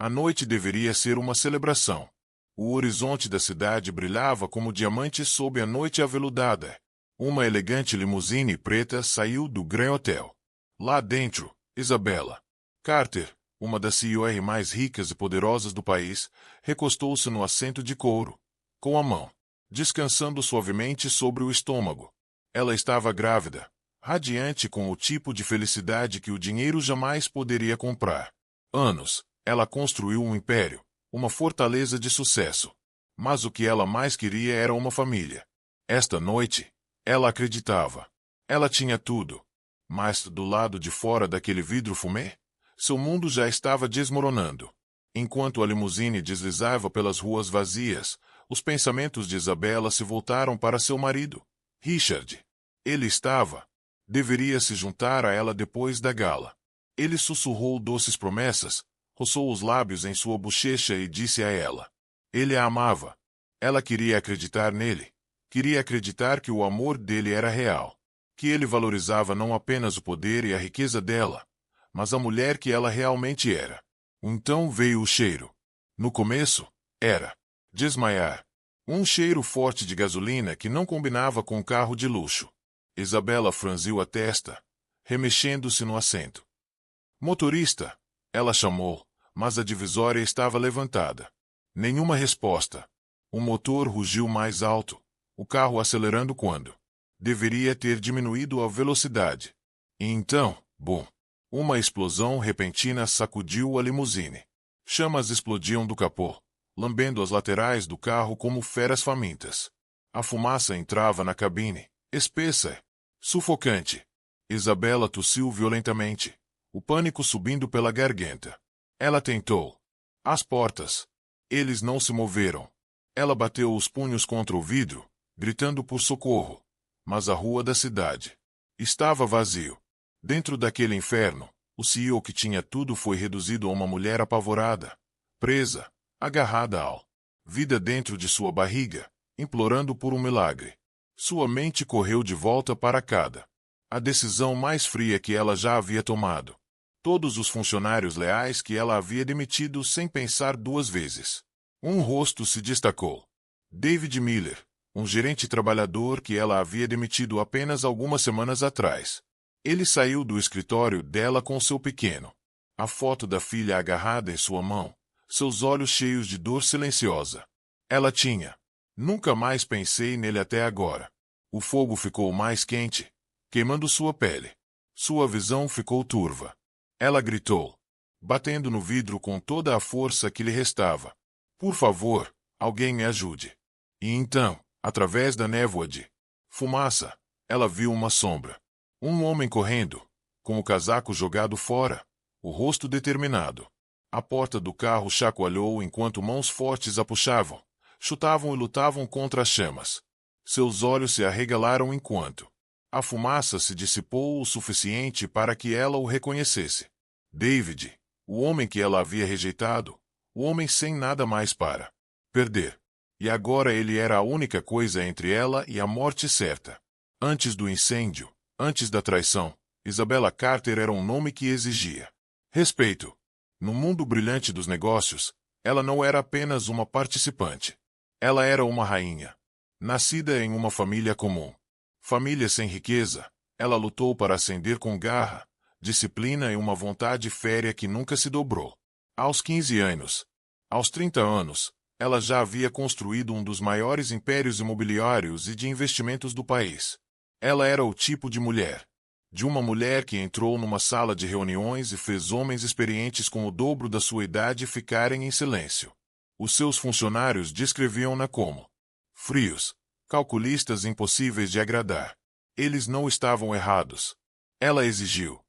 A noite deveria ser uma celebração. O horizonte da cidade brilhava como diamantes sob a noite aveludada. Uma elegante limusine preta saiu do Grand Hotel. Lá dentro, Isabella Carter, uma das CEOs mais ricas e poderosas do país, recostou-se no assento de couro, com a mão descansando suavemente sobre o estômago. Ela estava grávida, radiante com o tipo de felicidade que o dinheiro jamais poderia comprar. Anos, ela construiu um império, uma fortaleza de sucesso. Mas o que ela mais queria era uma família. Esta noite, ela acreditava. Ela tinha tudo. Mas, do lado de fora daquele vidro fumê, seu mundo já estava desmoronando. Enquanto a limusine deslizava pelas ruas vazias, os pensamentos de Isabella se voltaram para seu marido, Richard. Ele deveria se juntar a ela depois da gala. Ele sussurrou doces promessas, roçou os lábios em sua bochecha e disse a ela. Ele a amava. Ela queria acreditar nele. Queria acreditar que o amor dele era real. Que ele valorizava não apenas o poder e a riqueza dela, mas a mulher que ela realmente era. Então veio o cheiro. No começo, era desmaiar. Um cheiro forte de gasolina que não combinava com o carro de luxo. Isabella franziu a testa, remexendo-se no assento. Motorista, ela chamou, mas a divisória estava levantada. Nenhuma resposta. O motor rugiu mais alto, o carro acelerando quando deveria ter diminuído a velocidade. E então, bum! Uma explosão repentina sacudiu a limusine. Chamas explodiam do capô, lambendo as laterais do carro como feras famintas. A fumaça entrava na cabine, espessa, sufocante. Isabella tossiu violentamente, o pânico subindo pela garganta. Ela tentou. As portas. Eles não se moveram. Ela bateu os punhos contra o vidro, gritando por socorro. Mas a rua da cidade estava vazio. Dentro daquele inferno, o CEO que tinha tudo foi reduzido a uma mulher apavorada, presa, agarrada ao vida dentro de sua barriga, implorando por um milagre. Sua mente correu de volta para cada a decisão mais fria que ela já havia tomado. Todos os funcionários leais que ela havia demitido sem pensar duas vezes. Um rosto se destacou. David Miller, um gerente trabalhador que ela havia demitido apenas algumas semanas atrás. Ele saiu do escritório dela com seu pequeno. A foto da filha agarrada em sua mão, seus olhos cheios de dor silenciosa. Ela tinha. Nunca mais pensei nele até agora. O fogo ficou mais quente, queimando sua pele. Sua visão ficou turva. Ela gritou, batendo no vidro com toda a força que lhe restava. Por favor, alguém me ajude. E então, através da névoa de fumaça, ela viu uma sombra. Um homem correndo, com o casaco jogado fora, o rosto determinado. A porta do carro chacoalhou enquanto mãos fortes a puxavam, chutavam e lutavam contra as chamas. Seus olhos se arregalaram enquanto a fumaça se dissipou o suficiente para que ela o reconhecesse. David, o homem que ela havia rejeitado, o homem sem nada mais para perder. E agora ele era a única coisa entre ela e a morte certa. Antes do incêndio, antes da traição, Isabella Carter era um nome que exigia respeito. No mundo brilhante dos negócios, ela não era apenas uma participante. Ela era uma rainha. Nascida em uma família comum. Família sem riqueza, ela lutou para ascender com garra, disciplina e uma vontade férrea que nunca se dobrou. Aos 15 anos, aos 30 anos, ela já havia construído um dos maiores impérios imobiliários e de investimentos do país. Ela era o tipo de uma mulher que entrou numa sala de reuniões e fez homens experientes com o dobro da sua idade ficarem em silêncio. Os seus funcionários descreviam-na como frios, calculistas impossíveis de agradar. Eles não estavam errados. Ela exigiu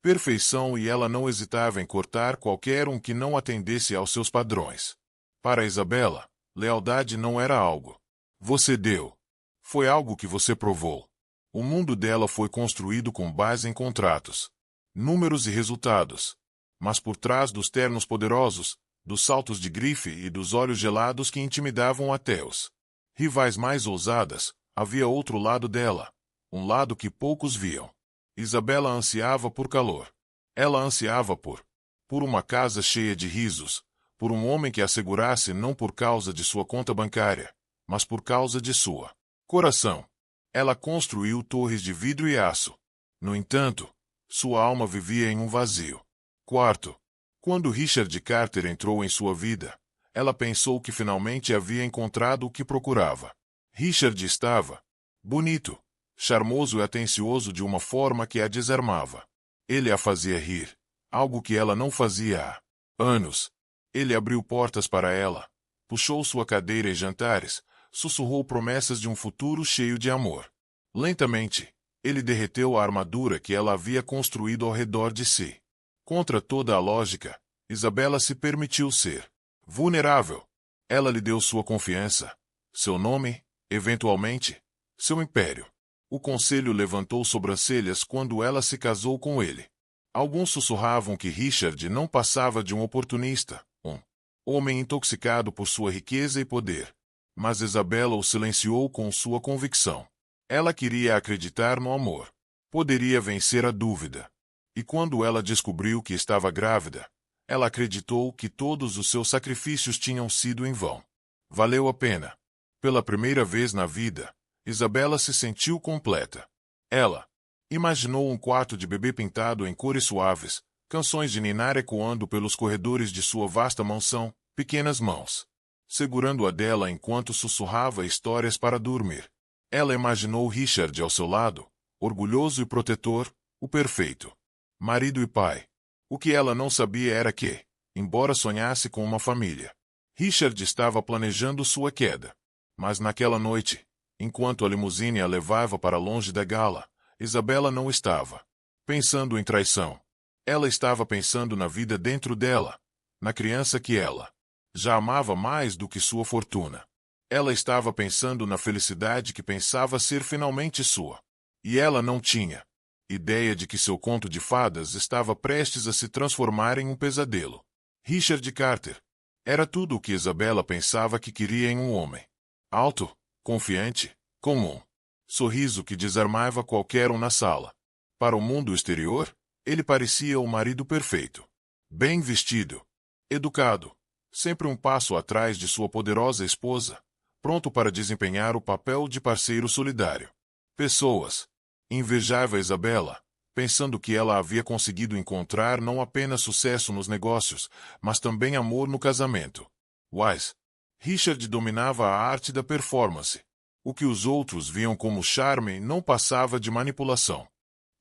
perfeição e ela não hesitava em cortar qualquer um que não atendesse aos seus padrões. Para Isabella, lealdade não era algo você deu. Foi algo que você provou. O mundo dela foi construído com base em contratos, números e resultados. Mas por trás dos ternos poderosos, dos saltos de grife e dos olhos gelados que intimidavam até os rivais mais ousadas, havia outro lado dela, um lado que poucos viam. Isabella ansiava por calor. Ela ansiava por uma casa cheia de risos, por um homem que a segurasse não por causa de sua conta bancária, mas por causa de sua coração. Ela construiu torres de vidro e aço. No entanto, sua alma vivia em um vazio. Quarto, quando Richard Carter entrou em sua vida, ela pensou que finalmente havia encontrado o que procurava. Richard estava bonito, charmoso e atencioso de uma forma que a desarmava. Ele a fazia rir, algo que ela não fazia há anos. Ele abriu portas para ela, puxou sua cadeira em jantares, sussurrou promessas de um futuro cheio de amor. Lentamente, ele derreteu a armadura que ela havia construído ao redor de si. Contra toda a lógica, Isabela se permitiu ser vulnerável. Ela lhe deu sua confiança, seu nome, eventualmente, seu império. O conselho levantou sobrancelhas quando ela se casou com ele. Alguns sussurravam que Richard não passava de um oportunista, um homem intoxicado por sua riqueza e poder. Mas Isabela o silenciou com sua convicção. Ela queria acreditar no amor. Poderia vencer a dúvida. E quando ela descobriu que estava grávida, ela acreditou que todos os seus sacrifícios tinham sido em vão. Valeu a pena. Pela primeira vez na vida, Isabela se sentiu completa. Ela imaginou um quarto de bebê pintado em cores suaves, canções de ninar ecoando pelos corredores de sua vasta mansão, pequenas mãos segurando a dela enquanto sussurrava histórias para dormir. Ela imaginou Richard ao seu lado, orgulhoso e protetor, o perfeito marido e pai. O que ela não sabia era que, embora sonhasse com uma família, Richard estava planejando sua queda. Mas naquela noite, enquanto a limusine a levava para longe da gala, Isabela não estava pensando em traição. Ela estava pensando na vida dentro dela, na criança que ela já amava mais do que sua fortuna. Ela estava pensando na felicidade que pensava ser finalmente sua. E ela não tinha ideia de que seu conto de fadas estava prestes a se transformar em um pesadelo. Richard Carter era tudo o que Isabela pensava que queria em um homem. Alto, confiante, comum. Sorriso que desarmava qualquer um na sala. Para o mundo exterior, ele parecia o marido perfeito. Bem vestido, educado, sempre um passo atrás de sua poderosa esposa, pronto para desempenhar o papel de parceiro solidário. Pessoas invejavam Isabela, pensando que ela havia conseguido encontrar não apenas sucesso nos negócios, mas também amor no casamento. Richard dominava a arte da performance. O que os outros viam como charme não passava de manipulação.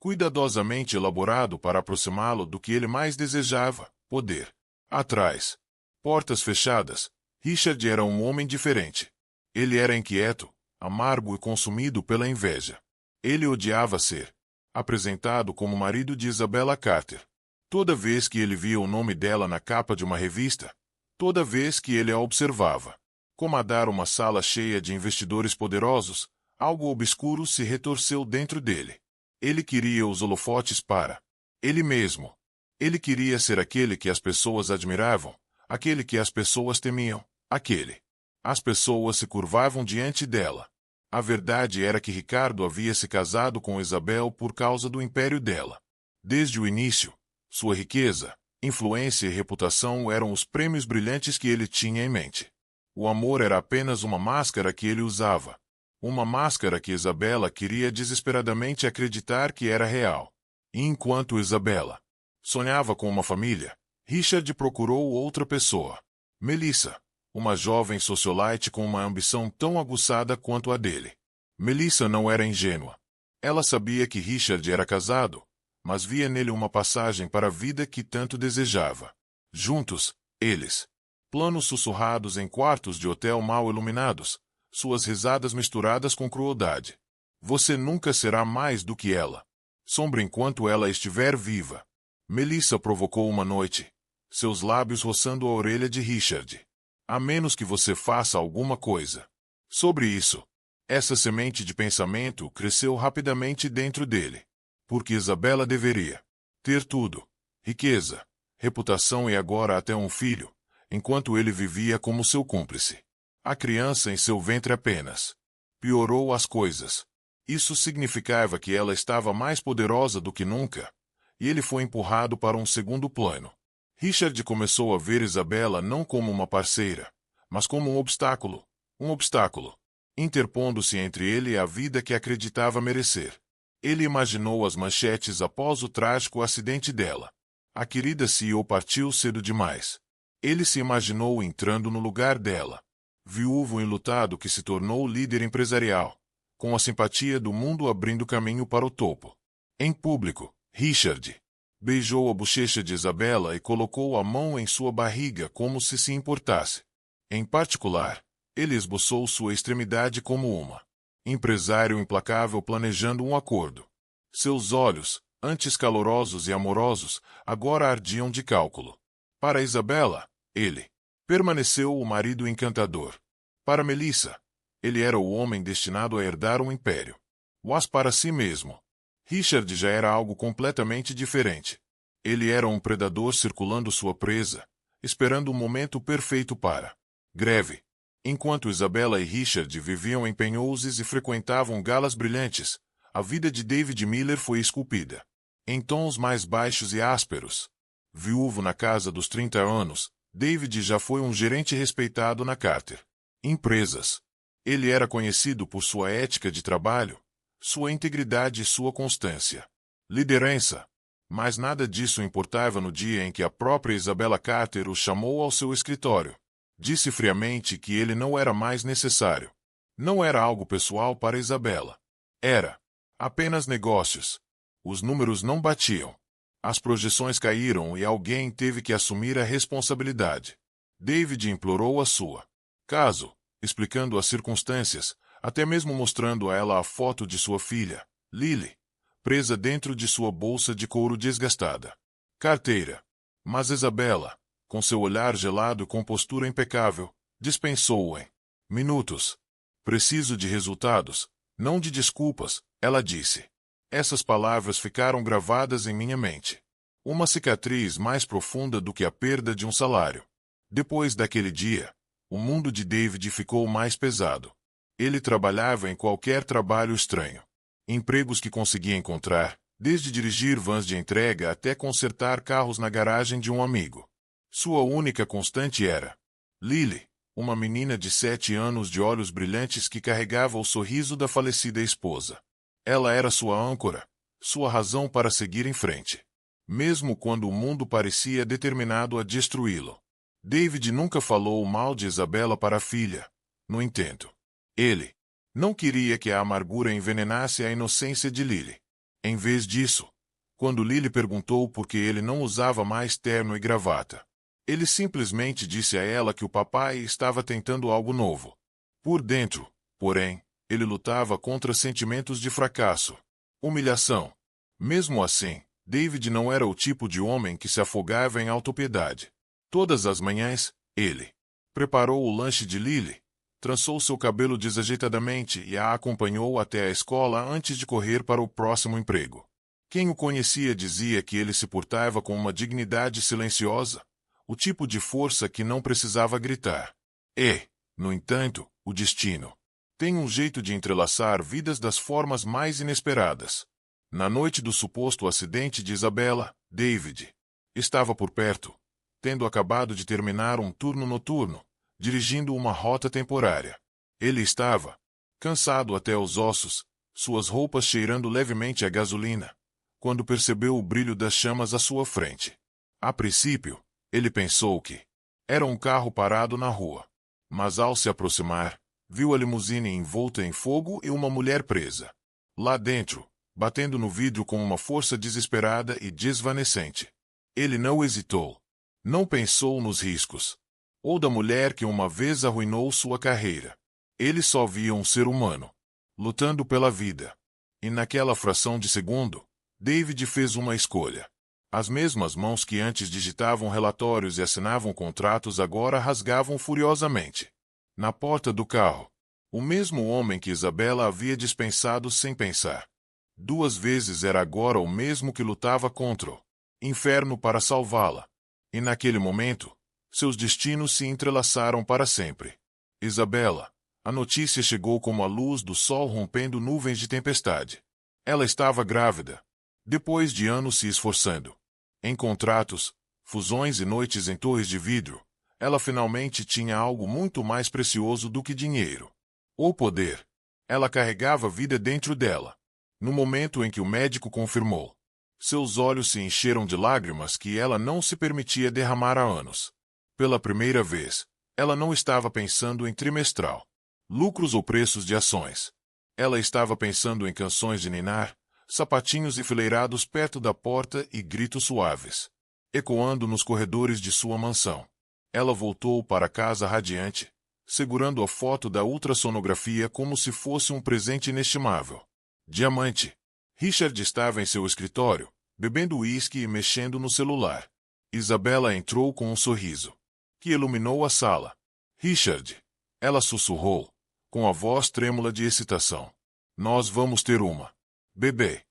Cuidadosamente elaborado para aproximá-lo do que ele mais desejava, poder. Atrás, portas fechadas, Richard era um homem diferente. Ele era inquieto, amargo e consumido pela inveja. Ele odiava ser apresentado como marido de Isabela Carter. Toda vez que ele via o nome dela na capa de uma revista, toda vez que ele a observava, comandar uma sala cheia de investidores poderosos, algo obscuro se retorceu dentro dele. Ele queria os holofotes para ele mesmo. Ele queria ser aquele que as pessoas admiravam, aquele que as pessoas temiam, aquele. As pessoas se curvavam diante dela. A verdade era que Ricardo havia se casado com Isabel por causa do império dela. Desde o início, sua riqueza, influência e reputação eram os prêmios brilhantes que ele tinha em mente. O amor era apenas uma máscara que ele usava. Uma máscara que Isabela queria desesperadamente acreditar que era real. E enquanto Isabela sonhava com uma família, Richard procurou outra pessoa. Melissa, uma jovem socialite com uma ambição tão aguçada quanto a dele. Melissa não era ingênua. Ela sabia que Richard era casado, mas via nele uma passagem para a vida que tanto desejava. Juntos, eles. Planos sussurrados em quartos de hotel mal iluminados, suas risadas misturadas com crueldade. Você nunca será mais do que ela. Sombra enquanto ela estiver viva. Melissa provocou uma noite, seus lábios roçando a orelha de Richard. A menos que você faça alguma coisa sobre isso. Essa semente de pensamento cresceu rapidamente dentro dele. Porque Isabela deveria ter tudo: riqueza, reputação e agora até um filho, enquanto ele vivia como seu cúmplice. A criança em seu ventre apenas piorou as coisas. Isso significava que ela estava mais poderosa do que nunca, e ele foi empurrado para um segundo plano. Richard começou a ver Isabela não como uma parceira, mas como um obstáculo, interpondo-se entre ele e a vida que acreditava merecer. Ele imaginou as manchetes após o trágico acidente dela. A querida CEO partiu cedo demais. Ele se imaginou entrando no lugar dela, viúvo enlutado que se tornou líder empresarial, com a simpatia do mundo abrindo caminho para o topo. Em público, Richard beijou a bochecha de Isabela e colocou a mão em sua barriga como se importasse. Em particular, ele esboçou sua extremidade como uma empresário implacável planejando um acordo. Seus olhos, antes calorosos e amorosos, agora ardiam de cálculo. Para Isabela, ele permaneceu o marido encantador. Para Melissa, ele era o homem destinado a herdar um império. Mas para si mesmo, Richard já era algo completamente diferente. Ele era um predador circulando sua presa, esperando o momento perfeito para greve. Enquanto Isabela e Richard viviam em penhouses e frequentavam galas brilhantes, a vida de David Miller foi esculpida em tons mais baixos e ásperos. Viúvo na casa dos 30 anos, David já foi um gerente respeitado na Carter Empresas. Ele era conhecido por sua ética de trabalho, sua integridade e sua constância. Liderança. Mas nada disso importava no dia em que a própria Isabella Carter o chamou ao seu escritório. Disse friamente que ele não era mais necessário. Não era algo pessoal para Isabella. Era apenas negócios. Os números não batiam. As projeções caíram e alguém teve que assumir a responsabilidade. David implorou a sua caso, explicando as circunstâncias, até mesmo mostrando a ela a foto de sua filha, Lily, presa dentro de sua bolsa de couro desgastada. Carteira. Mas Isabella, com seu olhar gelado e com postura impecável, dispensou-o em minutos. Preciso de resultados, não de desculpas, ela disse. Essas palavras ficaram gravadas em minha mente. Uma cicatriz mais profunda do que a perda de um salário. Depois daquele dia, o mundo de David ficou mais pesado. Ele trabalhava em qualquer trabalho estranho. Empregos que conseguia encontrar, desde dirigir vans de entrega até consertar carros na garagem de um amigo. Sua única constante era Lily, uma menina de 7 anos de olhos brilhantes que carregava o sorriso da falecida esposa. Ela era sua âncora, sua razão para seguir em frente. Mesmo quando o mundo parecia determinado a destruí-lo. David nunca falou mal de Isabella para a filha. No entanto, ele não queria que a amargura envenenasse a inocência de Lily. Em vez disso, quando Lily perguntou por que ele não usava mais terno e gravata, ele simplesmente disse a ela que o papai estava tentando algo novo. Por dentro, porém, ele lutava contra sentimentos de fracasso, humilhação. Mesmo assim, David não era o tipo de homem que se afogava em autopiedade. Todas as manhãs, ele preparou o lanche de Lily, trançou seu cabelo desajeitadamente e a acompanhou até a escola antes de correr para o próximo emprego. Quem o conhecia dizia que ele se portava com uma dignidade silenciosa, o tipo de força que não precisava gritar. E, no entanto, o destino tem um jeito de entrelaçar vidas das formas mais inesperadas. Na noite do suposto acidente de Isabella, David estava por perto, tendo acabado de terminar um turno noturno, dirigindo uma rota temporária. Ele estava cansado até os ossos, suas roupas cheirando levemente a gasolina, quando percebeu o brilho das chamas à sua frente. A princípio, ele pensou que era um carro parado na rua. Mas ao se aproximar, viu a limusine envolta em fogo e uma mulher presa. Lá dentro, batendo no vidro com uma força desesperada e desvanecente. Ele não hesitou. Não pensou nos riscos. Ou da mulher que uma vez arruinou sua carreira. Ele só via um ser humano, lutando pela vida. E naquela fração de segundo, David fez uma escolha. As mesmas mãos que antes digitavam relatórios e assinavam contratos agora rasgavam furiosamente. Na porta do carro, o mesmo homem que Isabella havia dispensado sem pensar. 2 vezes era agora o mesmo que lutava contra o inferno para salvá-la. E naquele momento, seus destinos se entrelaçaram para sempre. Isabella, a notícia chegou como a luz do sol rompendo nuvens de tempestade. Ela estava grávida. Depois de anos se esforçando em contratos, fusões e noites em torres de vidro, ela finalmente tinha algo muito mais precioso do que dinheiro. O poder. Ela carregava vida dentro dela. No momento em que o médico confirmou, seus olhos se encheram de lágrimas que ela não se permitia derramar há anos. Pela primeira vez, ela não estava pensando em trimestral, lucros ou preços de ações. Ela estava pensando em canções de ninar, sapatinhos enfileirados perto da porta e gritos suaves, ecoando nos corredores de sua mansão. Ela voltou para casa radiante, segurando a foto da ultrassonografia como se fosse um presente inestimável. Diamante. Richard estava em seu escritório, bebendo uísque e mexendo no celular. Isabela entrou com um sorriso, que iluminou a sala. Richard. Ela sussurrou, com a voz trêmula de excitação. Nós vamos ter uma bebê.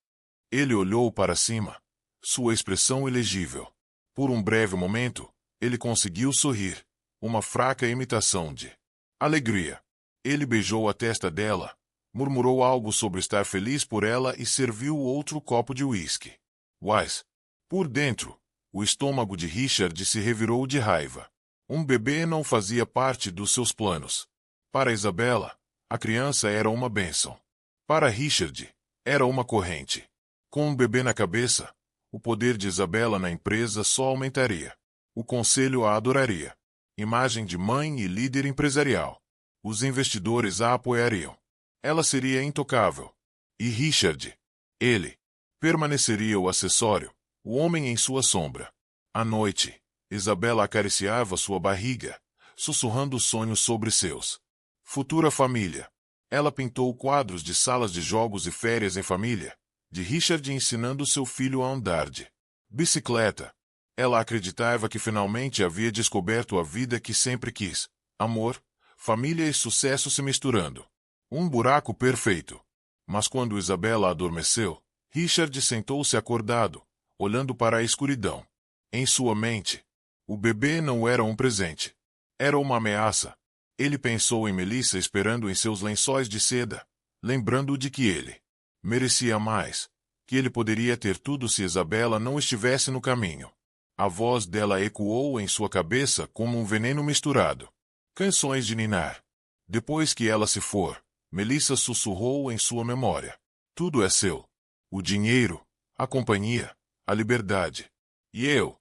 Ele olhou para cima, sua expressão ilegível. Por um breve momento, ele conseguiu sorrir, uma fraca imitação de alegria. Ele beijou a testa dela, murmurou algo sobre estar feliz por ela e serviu outro copo de uísque. Mas, por dentro, o estômago de Richard se revirou de raiva. Um bebê não fazia parte dos seus planos. Para Isabela, a criança era uma bênção. Para Richard, era uma corrente. Com um bebê na cabeça, o poder de Isabela na empresa só aumentaria. O conselho a adoraria. Imagem de mãe e líder empresarial. Os investidores a apoiariam. Ela seria intocável. E Richard, ele, permaneceria o acessório, o homem em sua sombra. À noite, Isabela acariciava sua barriga, sussurrando sonhos sobre seus futura família. Ela pintou quadros de salas de jogos e férias em família, de Richard ensinando seu filho a andar de bicicleta. Ela acreditava que finalmente havia descoberto a vida que sempre quis: amor, família e sucesso se misturando. Um buraco perfeito. Mas quando Isabela adormeceu, Richard sentou-se acordado, olhando para a escuridão. Em sua mente, o bebê não era um presente. Era uma ameaça. Ele pensou em Melissa esperando em seus lençóis de seda, lembrando de que ele merecia mais, que ele poderia ter tudo se Isabela não estivesse no caminho. A voz dela ecoou em sua cabeça como um veneno misturado. Canções de ninar. Depois que ela se for, Melissa sussurrou em sua memória. Tudo é seu. O dinheiro, a companhia, a liberdade. E eu?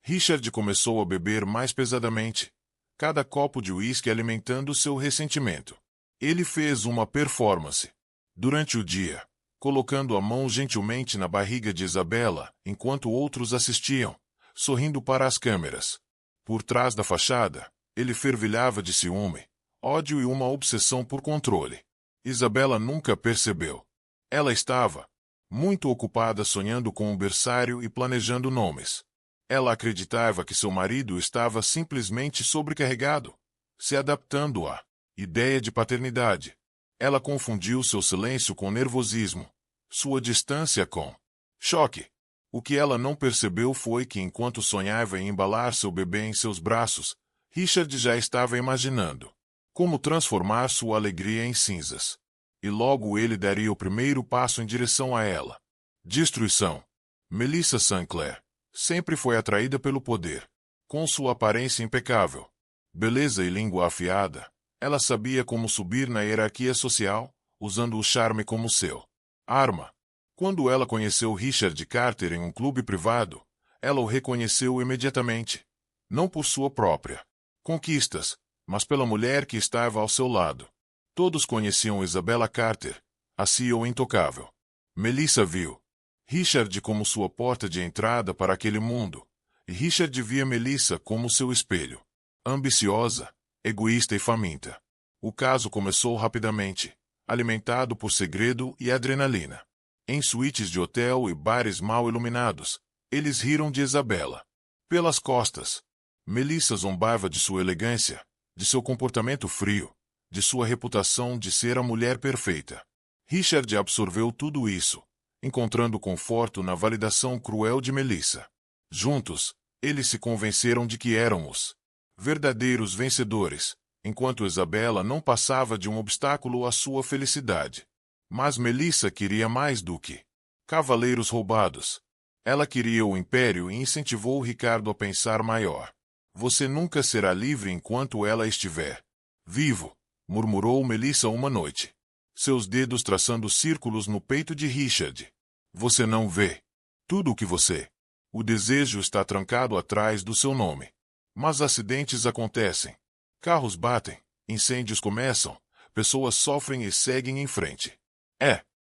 Richard começou a beber mais pesadamente, cada copo de uísque alimentando seu ressentimento. Ele fez uma performance. Durante o dia, colocando a mão gentilmente na barriga de Isabela, enquanto outros assistiam, sorrindo para as câmeras. Por trás da fachada, ele fervilhava de ciúme, ódio e uma obsessão por controle. Isabela nunca percebeu. Ela estava muito ocupada sonhando com um berçário e planejando nomes. Ela acreditava que seu marido estava simplesmente sobrecarregado, se adaptando à ideia de paternidade. Ela confundiu seu silêncio com nervosismo, sua distância com choque. O que ela não percebeu foi que enquanto sonhava em embalar seu bebê em seus braços, Richard já estava imaginando como transformar sua alegria em cinzas. E logo ele daria o primeiro passo em direção a ela. Destruição. Melissa Sinclair sempre foi atraída pelo poder. Com sua aparência impecável, beleza e língua afiada, ela sabia como subir na hierarquia social, usando o charme como seu arma. Quando ela conheceu Richard Carter em um clube privado, ela o reconheceu imediatamente. Não por sua própria conquistas, mas pela mulher que estava ao seu lado. Todos conheciam Isabela Carter, a CEO intocável. Melissa viu Richard como sua porta de entrada para aquele mundo, e Richard via Melissa como seu espelho. Ambiciosa, egoísta e faminta. O caso começou rapidamente, alimentado por segredo e adrenalina. Em suítes de hotel e bares mal iluminados, eles riram de Isabela. Pelas costas, Melissa zombava de sua elegância, de seu comportamento frio, de sua reputação de ser a mulher perfeita. Richard absorveu tudo isso, encontrando conforto na validação cruel de Melissa. Juntos, eles se convenceram de que eram os verdadeiros vencedores, enquanto Isabela não passava de um obstáculo à sua felicidade. Mas Melissa queria mais do que cavaleiros roubados. Ela queria o império e incentivou Ricardo a pensar maior. Você nunca será livre enquanto ela estiver vivo, murmurou Melissa uma noite. Seus dedos traçando círculos no peito de Richard. Você não vê tudo o que você. O desejo está trancado atrás do seu nome. Mas acidentes acontecem. Carros batem, incêndios começam, pessoas sofrem e seguem em frente.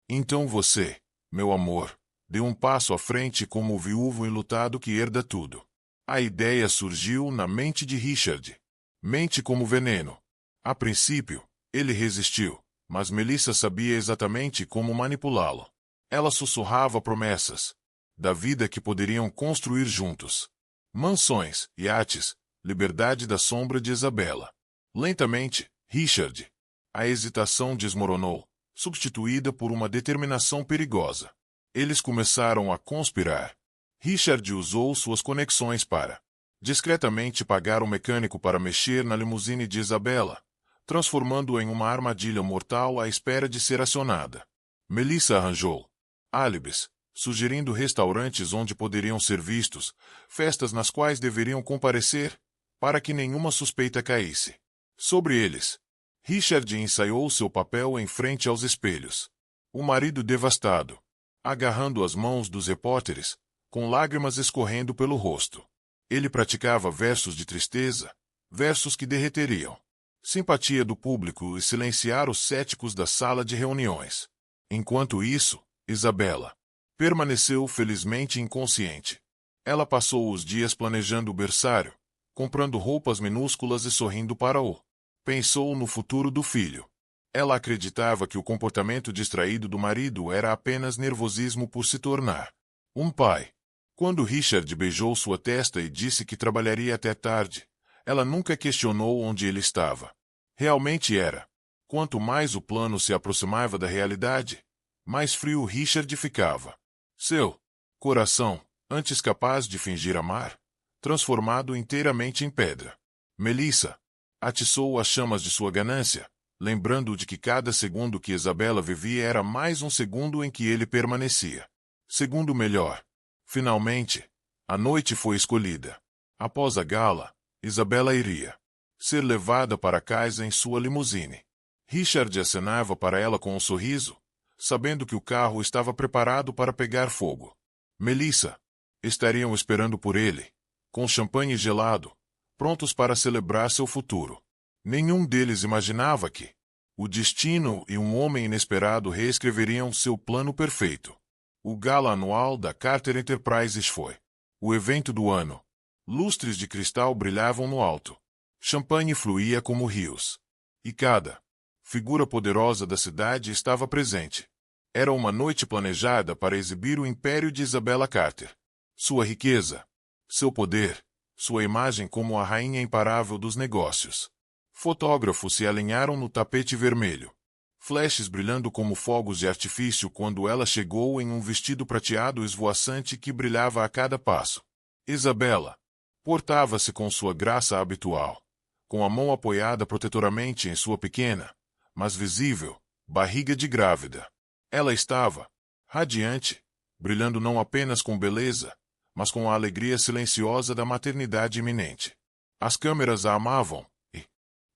Então você, meu amor, dê um passo à frente como o viúvo enlutado que herda tudo. A ideia surgiu na mente de Richard. Mente como veneno. A princípio, ele resistiu, mas Melissa sabia exatamente como manipulá-lo. Ela sussurrava promessas da vida que poderiam construir juntos. Mansões, iates, liberdade da sombra de Isabela. Lentamente, Richard. A hesitação desmoronou, substituída por uma determinação perigosa. Eles começaram a conspirar. Richard usou suas conexões para discretamente pagar um mecânico para mexer na limusine de Isabela, transformando-o em uma armadilha mortal à espera de ser acionada. Melissa arranjou álibis, sugerindo restaurantes onde poderiam ser vistos, festas nas quais deveriam comparecer, para que nenhuma suspeita caísse sobre eles. Richard ensaiou seu papel em frente aos espelhos. O marido devastado, agarrando as mãos dos repórteres, com lágrimas escorrendo pelo rosto. Ele praticava versos de tristeza, versos que derreteriam simpatia do público e silenciar os céticos da sala de reuniões. Enquanto isso, Isabela permaneceu felizmente inconsciente. Ela passou os dias planejando o berçário, comprando roupas minúsculas e sorrindo para o. Pensou no futuro do filho. Ela acreditava que o comportamento distraído do marido era apenas nervosismo por se tornar um pai. Quando Richard beijou sua testa e disse que trabalharia até tarde, ela nunca questionou onde ele estava. Realmente era. Quanto mais o plano se aproximava da realidade, mais frio Richard ficava. Seu coração, antes capaz de fingir amar, transformado inteiramente em pedra. Melissa atiçou as chamas de sua ganância, lembrando de que cada segundo que Isabela vivia era mais um segundo em que ele permanecia. Segundo melhor. Finalmente, a noite foi escolhida. Após a gala, Isabela iria ser levada para casa em sua limusine. Richard acenava para ela com um sorriso, sabendo que o carro estava preparado para pegar fogo. Melissa estariam esperando por ele, com champanhe gelado, prontos para celebrar seu futuro. Nenhum deles imaginava que o destino e um homem inesperado reescreveriam seu plano perfeito. O gala anual da Carter Enterprises foi o evento do ano. Lustres de cristal brilhavam no alto. Champanhe fluía como rios. E cada figura poderosa da cidade estava presente. Era uma noite planejada para exibir o império de Isabella Carter. Sua riqueza, seu poder, sua imagem como a rainha imparável dos negócios. Fotógrafos se alinharam no tapete vermelho. Flashes brilhando como fogos de artifício quando ela chegou em um vestido prateado esvoaçante que brilhava a cada passo. Isabela portava-se com sua graça habitual, com a mão apoiada protetoramente em sua pequena, mas visível, barriga de grávida. Ela estava radiante, brilhando não apenas com beleza, mas com a alegria silenciosa da maternidade iminente. As câmeras a amavam, e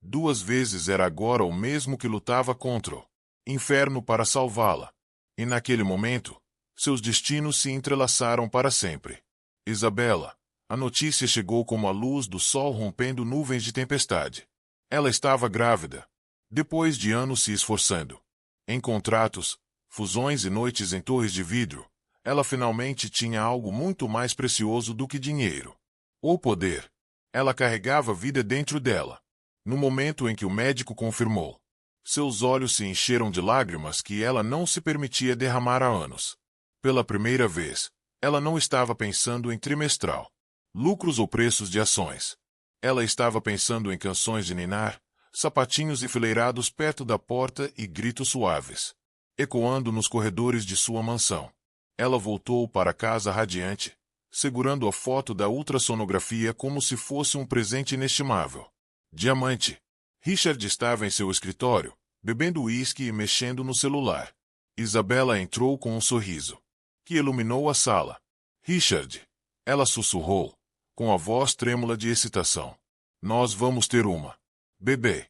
2 vezes era agora o mesmo que lutava contra o inferno para salvá-la. E naquele momento, seus destinos se entrelaçaram para sempre. Isabela, a notícia chegou como a luz do sol rompendo nuvens de tempestade. Ela estava grávida, depois de anos se esforçando. Em contratos, fusões e noites em torres de vidro, ela finalmente tinha algo muito mais precioso do que dinheiro. O poder. Ela carregava vida dentro dela. No momento em que o médico confirmou, seus olhos se encheram de lágrimas que ela não se permitia derramar há anos. Pela primeira vez, ela não estava pensando em trimestral, lucros ou preços de ações. Ela estava pensando em canções de ninar, sapatinhos enfileirados perto da porta e gritos suaves, ecoando nos corredores de sua mansão. Ela voltou para casa radiante, segurando a foto da ultrassonografia como se fosse um presente inestimável. Diamante. Richard estava em seu escritório, bebendo uísque e mexendo no celular. Isabela entrou com um sorriso que iluminou a sala. Richard, ela sussurrou, com a voz trêmula de excitação. Nós vamos ter uma bebê.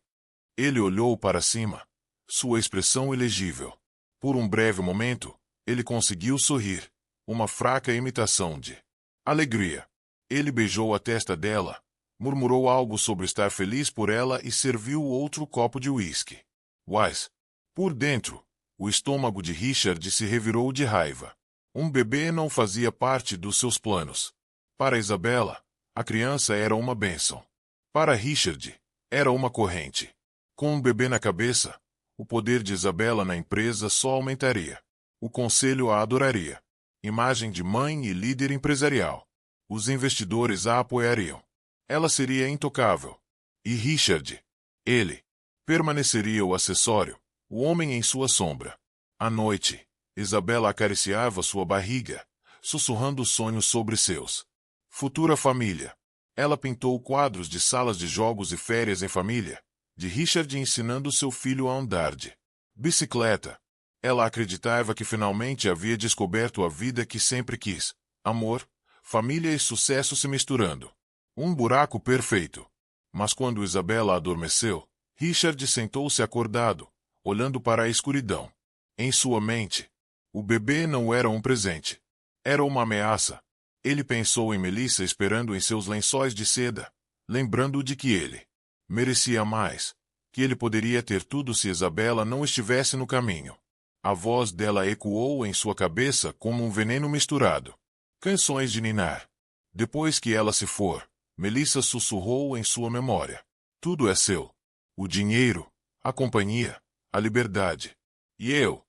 Ele olhou para cima, sua expressão ilegível. Por um breve momento, ele conseguiu sorrir, uma fraca imitação de alegria. Ele beijou a testa dela, murmurou algo sobre estar feliz por ela e serviu outro copo de uísque. Mas, por dentro, o estômago de Richard se revirou de raiva. Um bebê não fazia parte dos seus planos. Para Isabella, a criança era uma bênção. Para Richard, era uma corrente. Com um bebê na cabeça, o poder de Isabella na empresa só aumentaria. O conselho a adoraria. Imagem de mãe e líder empresarial. Os investidores a apoiariam. Ela seria intocável. E Richard, ele, permaneceria o acessório, o homem em sua sombra. À noite, Isabella acariciava sua barriga, sussurrando sonhos sobre seus futura família. Ela pintou quadros de salas de jogos e férias em família, de Richard ensinando seu filho a andar de bicicleta. Ela acreditava que finalmente havia descoberto a vida que sempre quis: amor, família e sucesso se misturando. Um buraco perfeito. Mas quando Isabella adormeceu, Richard sentou-se acordado, olhando para a escuridão. Em sua mente, o bebê não era um presente. Era uma ameaça. Ele pensou em Melissa esperando em seus lençóis de seda, lembrando de que ele merecia mais, que ele poderia ter tudo se Isabella não estivesse no caminho. A voz dela ecoou em sua cabeça como um veneno misturado. Canções de ninar. Depois que ela se for, Melissa sussurrou em sua memória. Tudo é seu. O dinheiro, a companhia, a liberdade. E eu?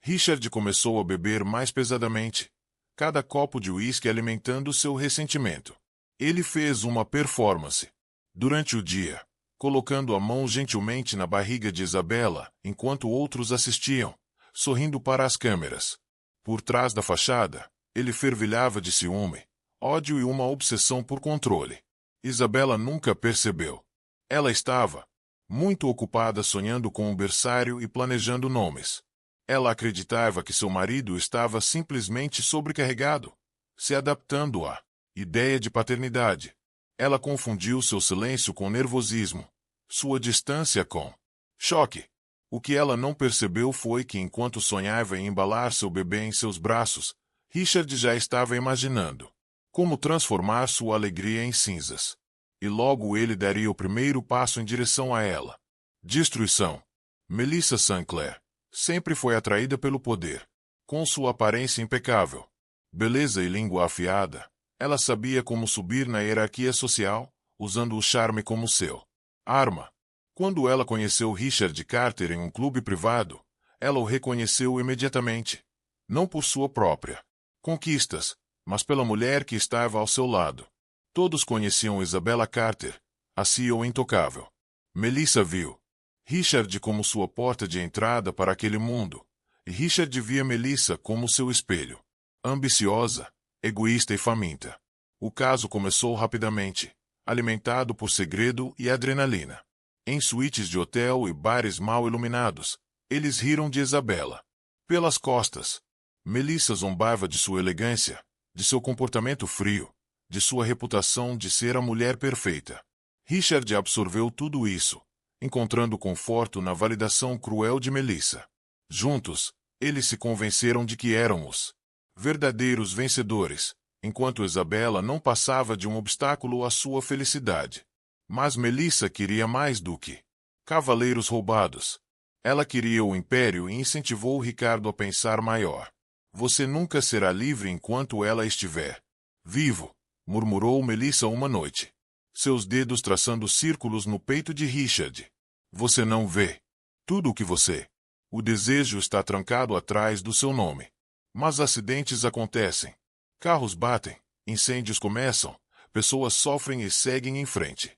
Richard começou a beber mais pesadamente, cada copo de uísque alimentando seu ressentimento. Ele fez uma performance. Durante o dia, colocando a mão gentilmente na barriga de Isabella, enquanto outros assistiam, sorrindo para as câmeras. Por trás da fachada, ele fervilhava de ciúme, ódio e uma obsessão por controle. Isabella nunca percebeu. Ela estava muito ocupada sonhando com um berçário e planejando nomes. Ela acreditava que seu marido estava simplesmente sobrecarregado, se adaptando à ideia de paternidade. Ela confundiu seu silêncio com nervosismo, sua distância com choque. O que ela não percebeu foi que enquanto sonhava em embalar seu bebê em seus braços, Richard já estava imaginando como transformar sua alegria em cinzas. E logo ele daria o primeiro passo em direção a ela. Destruição. Melissa Sinclair sempre foi atraída pelo poder. Com sua aparência impecável, beleza e língua afiada, ela sabia como subir na hierarquia social, usando o charme como seu arma. Quando ela conheceu Richard Carter em um clube privado, ela o reconheceu imediatamente. Não por sua própria conquistas, mas pela mulher que estava ao seu lado. Todos conheciam Isabella Carter, a CEO intocável. Melissa viu Richard como sua porta de entrada para aquele mundo, e Richard via Melissa como seu espelho. Ambiciosa, egoísta e faminta. O caso começou rapidamente, alimentado por segredo e adrenalina. Em suítes de hotel e bares mal iluminados, eles riram de Isabella. Pelas costas, Melissa zombava de sua elegância, de seu comportamento frio, de sua reputação de ser a mulher perfeita. Richard absorveu tudo isso, encontrando conforto na validação cruel de Melissa. Juntos, eles se convenceram de que eram os verdadeiros vencedores, enquanto Isabella não passava de um obstáculo à sua felicidade. Mas Melissa queria mais do que cavaleiros roubados. Ela queria o império e incentivou Ricardo a pensar maior. Você nunca será livre enquanto ela estiver vivo, murmurou Melissa uma noite, seus dedos traçando círculos no peito de Richard. Você não vê tudo o que você. O desejo está trancado atrás do seu nome. Mas acidentes acontecem. Carros batem, incêndios começam, pessoas sofrem e seguem em frente.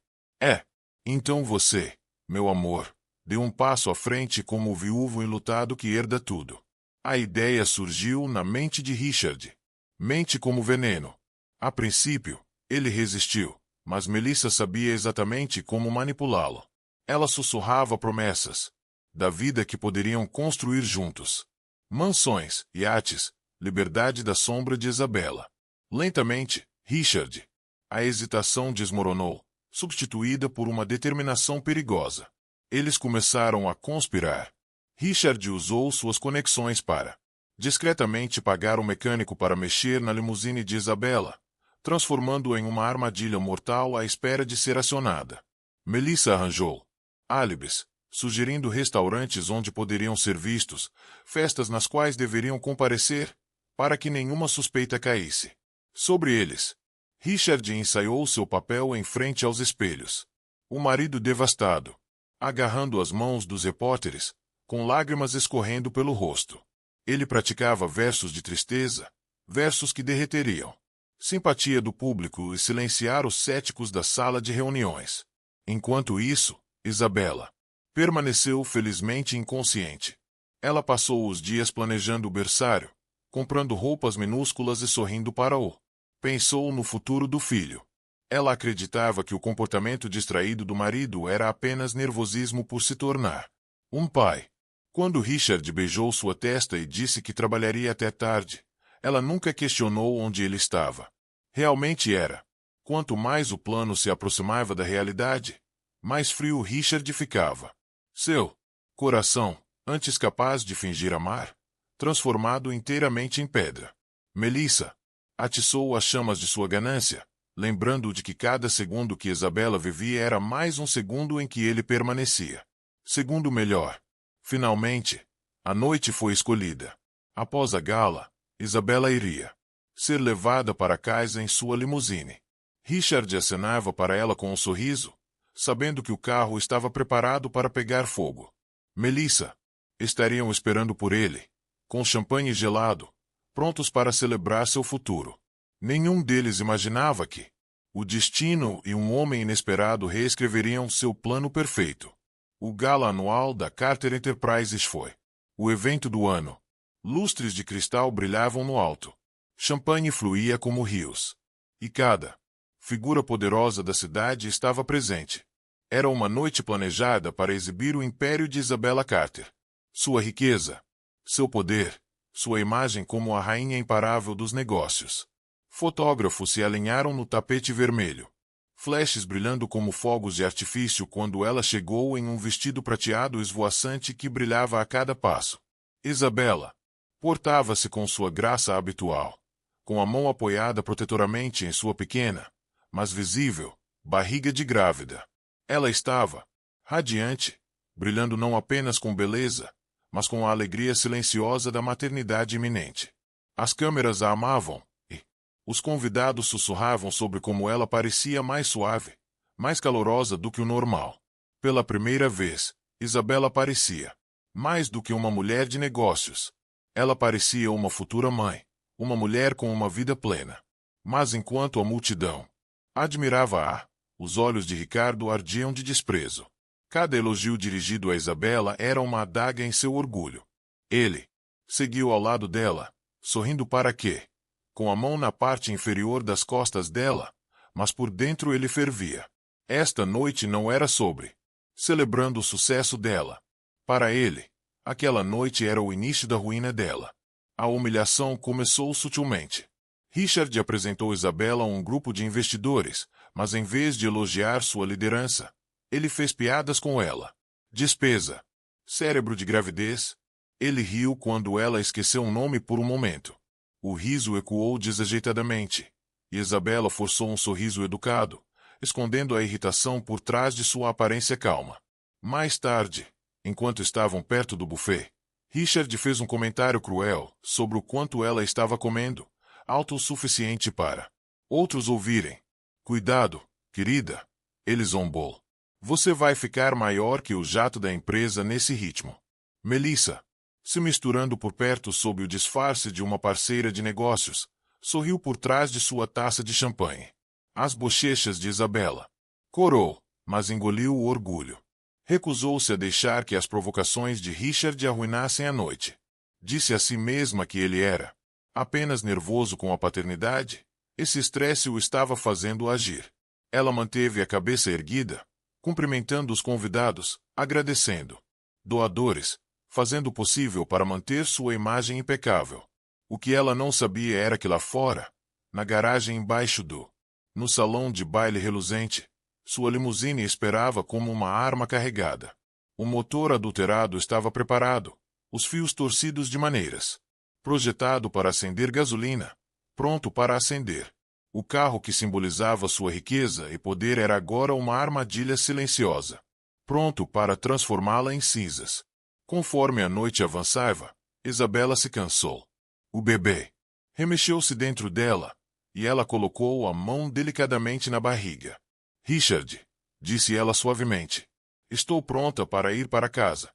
Então você, meu amor, dê um passo à frente como o viúvo enlutado que herda tudo. A ideia surgiu na mente de Richard. Mente como veneno. A princípio, ele resistiu, mas Melissa sabia exatamente como manipulá-lo. Ela sussurrava promessas da vida que poderiam construir juntos. Mansões, iates, liberdade da sombra de Isabella. Lentamente, Richard. A hesitação desmoronou, substituída por uma determinação perigosa. Eles começaram a conspirar. Richard usou suas conexões para, discretamente, pagar um mecânico para mexer na limusine de Isabela, transformando-a em uma armadilha mortal à espera de ser acionada. Melissa arranjou álibis, sugerindo restaurantes onde poderiam ser vistos, festas nas quais deveriam comparecer, para que nenhuma suspeita caísse sobre eles. Richard ensaiou seu papel em frente aos espelhos. O marido devastado, agarrando as mãos dos repórteres, com lágrimas escorrendo pelo rosto. Ele praticava versos de tristeza, versos que derreteriam simpatia do público e silenciar os céticos da sala de reuniões. Enquanto isso, Isabela permaneceu felizmente inconsciente. Ela passou os dias planejando o berçário, comprando roupas minúsculas e sorrindo para o. Pensou no futuro do filho. Ela acreditava que o comportamento distraído do marido era apenas nervosismo por se tornar um pai. Quando Richard beijou sua testa e disse que trabalharia até tarde, ela nunca questionou onde ele estava. Realmente era. Quanto mais o plano se aproximava da realidade, mais frio Richard ficava. Seu coração, antes capaz de fingir amar, transformado inteiramente em pedra. Melissa atiçou as chamas de sua ganância, lembrando de que cada segundo que Isabela vivia era mais um segundo em que ele permanecia. Segundo melhor. Finalmente, a noite foi escolhida. Após a gala, Isabela iria ser levada para casa em sua limusine. Richard acenava para ela com um sorriso, sabendo que o carro estava preparado para pegar fogo. Melissa estariam esperando por ele, com champanhe gelado, prontos para celebrar seu futuro. Nenhum deles imaginava que o destino e um homem inesperado reescreveriam seu plano perfeito. O gala anual da Carter Enterprises foi o evento do ano. Lustres de cristal brilhavam no alto. Champanhe fluía como rios. E cada figura poderosa da cidade estava presente. Era uma noite planejada para exibir o império de Isabella Carter. Sua riqueza, seu poder, sua imagem como a rainha imparável dos negócios. Fotógrafos se alinharam no tapete vermelho. Flashes brilhando como fogos de artifício quando ela chegou em um vestido prateado esvoaçante que brilhava a cada passo. Isabela portava-se com sua graça habitual, com a mão apoiada protetoramente em sua pequena, mas visível, barriga de grávida. Ela estava radiante, brilhando não apenas com beleza, mas com a alegria silenciosa da maternidade iminente. As câmeras a amavam, e os convidados sussurravam sobre como ela parecia mais suave, mais calorosa do que o normal. Pela primeira vez, Isabela parecia mais do que uma mulher de negócios. Ela parecia uma futura mãe, uma mulher com uma vida plena. Mas enquanto a multidão admirava-a, os olhos de Ricardo ardiam de desprezo. Cada elogio dirigido a Isabela era uma adaga em seu orgulho. Ele seguiu ao lado dela, sorrindo para quê? Com a mão na parte inferior das costas dela, mas por dentro ele fervia. Esta noite não era sobre celebrando o sucesso dela. Para ele, aquela noite era o início da ruína dela. A humilhação começou sutilmente. Richard apresentou Isabela a um grupo de investidores, mas em vez de elogiar sua liderança, ele fez piadas com ela. Despesa. Cérebro de gravidez. Ele riu quando ela esqueceu um nome por um momento. O riso ecoou desajeitadamente, e Isabela forçou um sorriso educado, escondendo a irritação por trás de sua aparência calma. Mais tarde, enquanto estavam perto do buffet, Richard fez um comentário cruel sobre o quanto ela estava comendo, alto o suficiente para outros ouvirem. Cuidado, querida, ele zombou. Você vai ficar maior que o jato da empresa nesse ritmo. Melissa, se misturando por perto sob o disfarce de uma parceira de negócios, sorriu por trás de sua taça de champanhe. As bochechas de Isabela corou, mas engoliu o orgulho. Recusou-se a deixar que as provocações de Richard arruinassem a noite. Disse a si mesma que ele era apenas nervoso com a paternidade. Esse estresse o estava fazendo agir. Ela manteve a cabeça erguida, cumprimentando os convidados, agradecendo doadores, fazendo o possível para manter sua imagem impecável. O que ela não sabia era que lá fora, na garagem embaixo do. No salão de baile reluzente, sua limusine esperava como uma arma carregada. O motor adulterado estava preparado, os fios torcidos de maneiras. Projetado para acender gasolina, pronto para acender. O carro que simbolizava sua riqueza e poder era agora uma armadilha silenciosa, pronto para transformá-la em cinzas. Conforme a noite avançava, Isabela se cansou. O bebê remexeu-se dentro dela, e ela colocou a mão delicadamente na barriga. Richard, disse ela suavemente, estou pronta para ir para casa.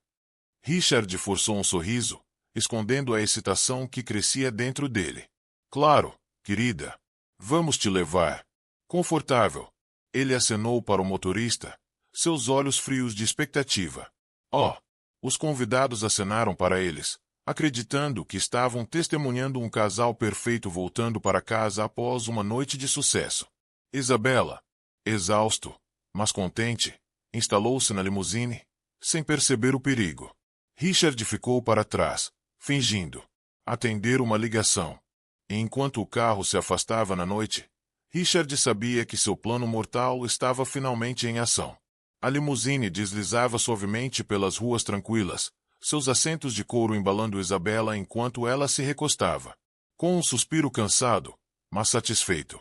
Richard forçou um sorriso, escondendo a excitação que crescia dentro dele. Claro, querida. Vamos te levar. Confortável. Ele acenou para o motorista, seus olhos frios de expectativa. Oh! Os convidados acenaram para eles, acreditando que estavam testemunhando um casal perfeito voltando para casa após uma noite de sucesso. Isabela, exausto, mas contente, instalou-se na limusine, sem perceber o perigo. Richard ficou para trás, fingindo atender uma ligação. E enquanto o carro se afastava na noite, Richard sabia que seu plano mortal estava finalmente em ação. A limusine deslizava suavemente pelas ruas tranquilas, seus assentos de couro embalando Isabela enquanto ela se recostava. Com um suspiro cansado, mas satisfeito.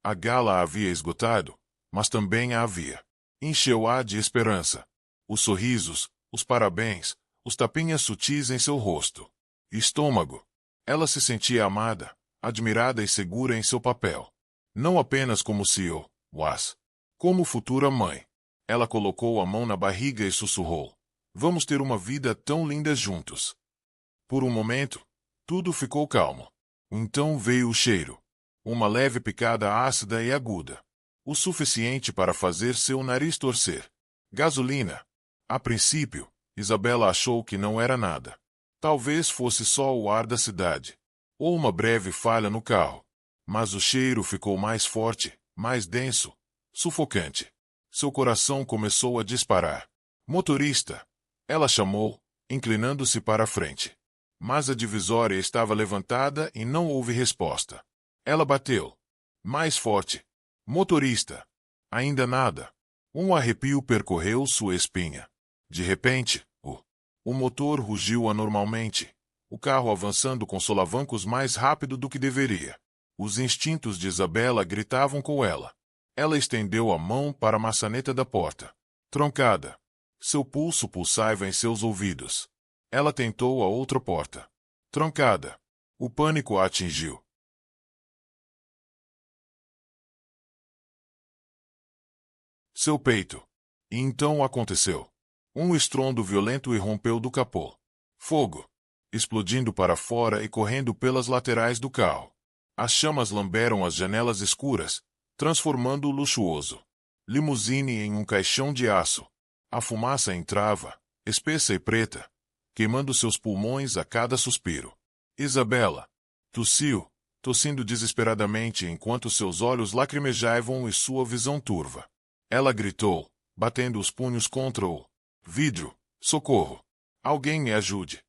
A gala a havia esgotado, mas também a havia. Encheu-a de esperança. Os sorrisos, os parabéns, os tapinhas sutis em seu rosto. Estômago. Ela se sentia amada, admirada e segura em seu papel. Não apenas como CEO, mas como futura mãe. Ela colocou a mão na barriga e sussurrou. Vamos ter uma vida tão linda juntos. Por um momento, tudo ficou calmo. Então veio o cheiro. Uma leve picada ácida e aguda. O suficiente para fazer seu nariz torcer. Gasolina. A princípio, Isabela achou que não era nada. Talvez fosse só o ar da cidade. Ou uma breve falha no carro. Mas o cheiro ficou mais forte, mais denso, sufocante. Seu coração começou a disparar. Motorista! Ela chamou, inclinando-se para a frente. Mas a divisória estava levantada e não houve resposta. Ela bateu. Mais forte. Motorista! Ainda nada. Um arrepio percorreu sua espinha. De repente, o motor rugiu anormalmente, o carro avançando com solavancos mais rápido do que deveria. Os instintos de Isabela gritavam com ela. Ela estendeu a mão para a maçaneta da porta. Trancada. Seu pulso pulsava em seus ouvidos. Ela tentou a outra porta. Trancada. O pânico a atingiu. Seu peito. E então aconteceu. Um estrondo violento irrompeu do capô. Fogo. Explodindo para fora e correndo pelas laterais do carro. As chamas lamberam as janelas escuras, transformando-o luxuoso. Limusine em um caixão de aço. A fumaça entrava, espessa e preta, queimando seus pulmões a cada suspiro. Isabela tossiu, tossindo desesperadamente enquanto seus olhos lacrimejavam e sua visão turva. Ela gritou, batendo os punhos contra o vidro. Socorro! Alguém me ajude!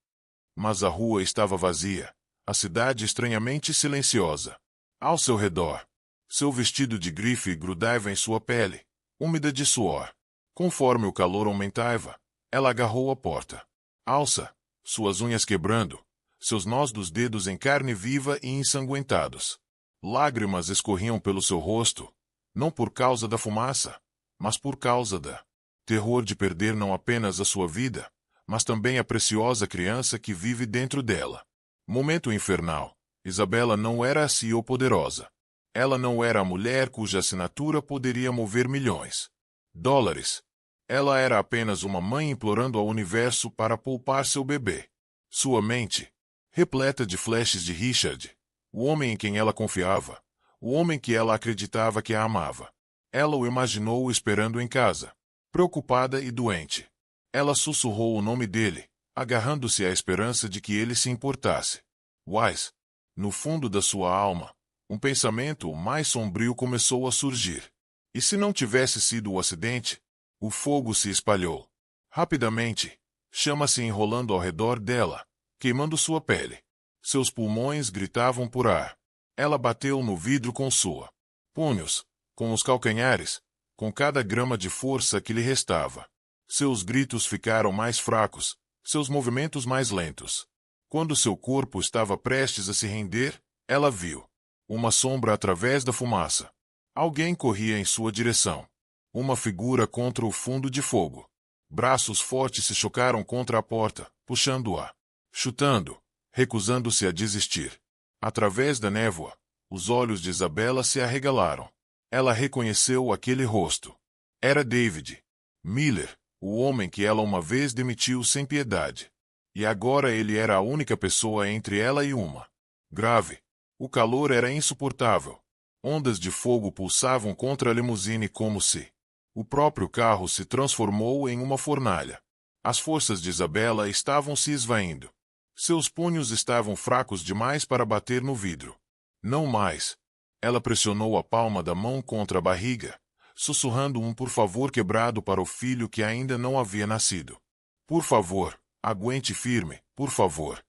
Mas a rua estava vazia, a cidade estranhamente silenciosa. Ao seu redor, seu vestido de grife grudava em sua pele, úmida de suor. Conforme o calor aumentava, ela agarrou a porta. Alça, suas unhas quebrando, seus nós dos dedos em carne viva e ensanguentados. Lágrimas escorriam pelo seu rosto, não por causa da fumaça, mas por causa da terror de perder não apenas a sua vida, mas também a preciosa criança que vive dentro dela. Momento infernal. Isabela não era a CEO poderosa. Ela não era a mulher cuja assinatura poderia mover milhões de dólares. Ela era apenas uma mãe implorando ao universo para poupar seu bebê. Sua mente, repleta de flashes de Richard, o homem em quem ela confiava, o homem que ela acreditava que a amava. Ela o imaginou esperando em casa, preocupada e doente. Ela sussurrou o nome dele, agarrando-se à esperança de que ele se importasse. Mas, no fundo da sua alma, um pensamento mais sombrio começou a surgir. E se não tivesse sido o acidente? O fogo se espalhou. Rapidamente, chama se enrolando ao redor dela, queimando sua pele. Seus pulmões gritavam por ar. Ela bateu no vidro com sua punhos, com os calcanhares, com cada grama de força que lhe restava. Seus gritos ficaram mais fracos, seus movimentos mais lentos. Quando seu corpo estava prestes a se render, ela viu uma sombra através da fumaça. Alguém corria em sua direção. Uma figura contra o fundo de fogo. Braços fortes se chocaram contra a porta, puxando-a, chutando, recusando-se a desistir. Através da névoa, os olhos de Isabela se arregalaram. Ela reconheceu aquele rosto. Era David Miller, o homem que ela uma vez demitiu sem piedade. E agora ele era a única pessoa entre ela e uma grave. O calor era insuportável. Ondas de fogo pulsavam contra a limusine como se o próprio carro se transformou em uma fornalha. As forças de Isabela estavam se esvaindo. Seus punhos estavam fracos demais para bater no vidro. Não mais. Ela pressionou a palma da mão contra a barriga, sussurrando um por favor quebrado para o filho que ainda não havia nascido. Por favor, aguente firme, por favor.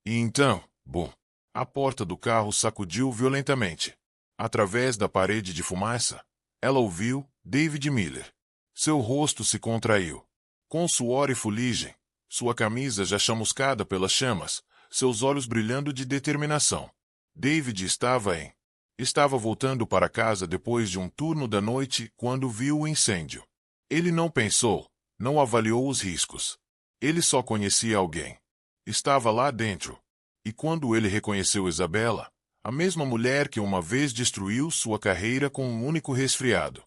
E então, bum! A porta do carro sacudiu violentamente. Através da parede de fumaça, ela ouviu David Miller. Seu rosto se contraiu. Com suor e fuligem, sua camisa já chamuscada pelas chamas, seus olhos brilhando de determinação. David estava voltando para casa depois de um turno da noite quando viu o incêndio. Ele não pensou, não avaliou os riscos. Ele só conhecia alguém. Estava lá dentro. E quando ele reconheceu Isabela, a mesma mulher que uma vez destruiu sua carreira com um único resfriado.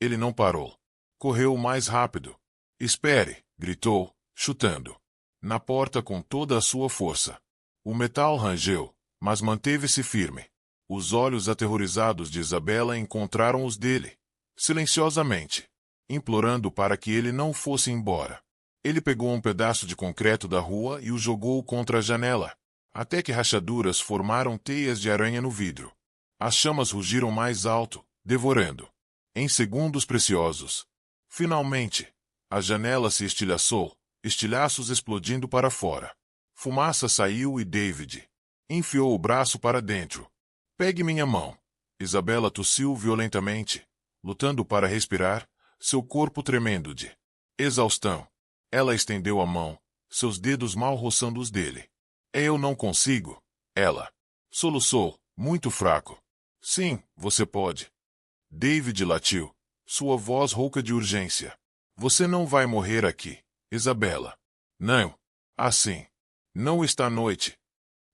Ele não parou. Correu mais rápido. Espere, gritou, chutando na porta com toda a sua força. O metal rangeu, mas manteve-se firme. Os olhos aterrorizados de Isabela encontraram os dele, silenciosamente, implorando para que ele não fosse embora. Ele pegou um pedaço de concreto da rua e o jogou contra a janela, até que rachaduras formaram teias de aranha no vidro. As chamas rugiram mais alto, devorando. Em segundos preciosos. Finalmente, a janela se estilhaçou, estilhaços explodindo para fora. Fumaça saiu e David enfiou o braço para dentro. Pegue minha mão. Isabela tossiu violentamente, lutando para respirar, seu corpo tremendo de exaustão. Ela estendeu a mão, seus dedos mal roçando os dele. Eu não consigo. Ela soluçou, muito fraco. Sim, você pode. David latiu, sua voz rouca de urgência. Você não vai morrer aqui, Isabela. Não. Assim. Não está noite.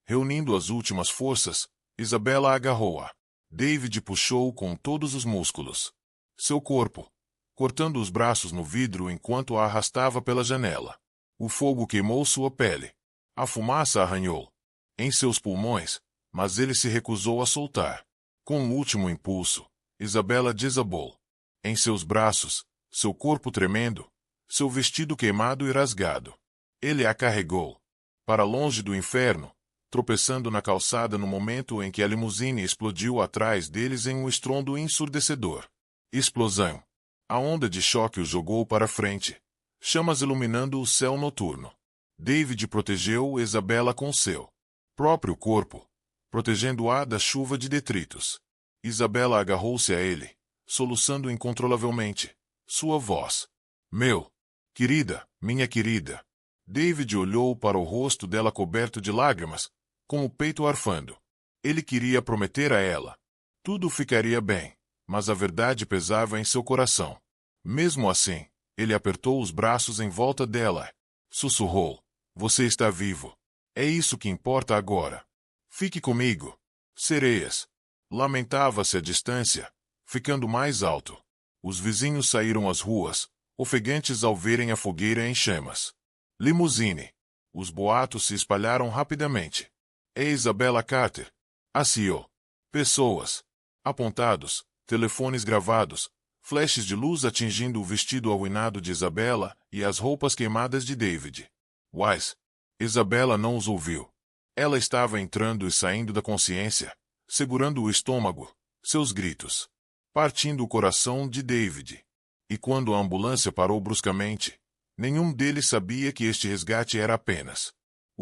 Reunindo as últimas forças, Isabela agarrou-a. David puxou com todos os músculos. Seu corpo, cortando os braços no vidro enquanto a arrastava pela janela. O fogo queimou sua pele. A fumaça arranhou em seus pulmões, mas ele se recusou a soltar. Com um último impulso, Isabela desabou. Em seus braços, seu corpo tremendo, seu vestido queimado e rasgado. Ele a carregou para longe do inferno, tropeçando na calçada no momento em que a limusine explodiu atrás deles em um estrondo ensurdecedor. Explosão. A onda de choque o jogou para frente, chamas iluminando o céu noturno. David protegeu Isabela com seu próprio corpo, protegendo-a da chuva de detritos. Isabela agarrou-se a ele, soluçando incontrolavelmente. Sua voz. Meu. Querida, minha querida. David olhou para o rosto dela coberto de lágrimas, com o peito arfando. Ele queria prometer a ela. Tudo ficaria bem, mas a verdade pesava em seu coração. Mesmo assim, ele apertou os braços em volta dela. Sussurrou. Você está vivo. É isso que importa agora. Fique comigo. Sereias. Lamentava-se à distância, ficando mais alto. Os vizinhos saíram às ruas, ofegantes ao verem a fogueira em chamas. Limusine. Os boatos se espalharam rapidamente. É Isabela Carter. A CEO. Pessoas. Apontados, telefones gravados, flashes de luz atingindo o vestido arruinado de Isabela e as roupas queimadas de David. Wise. Isabela não os ouviu. Ela estava entrando e saindo da consciência, segurando o estômago, seus gritos, partindo o coração de David. E quando a ambulância parou bruscamente, nenhum deles sabia que este resgate era apenas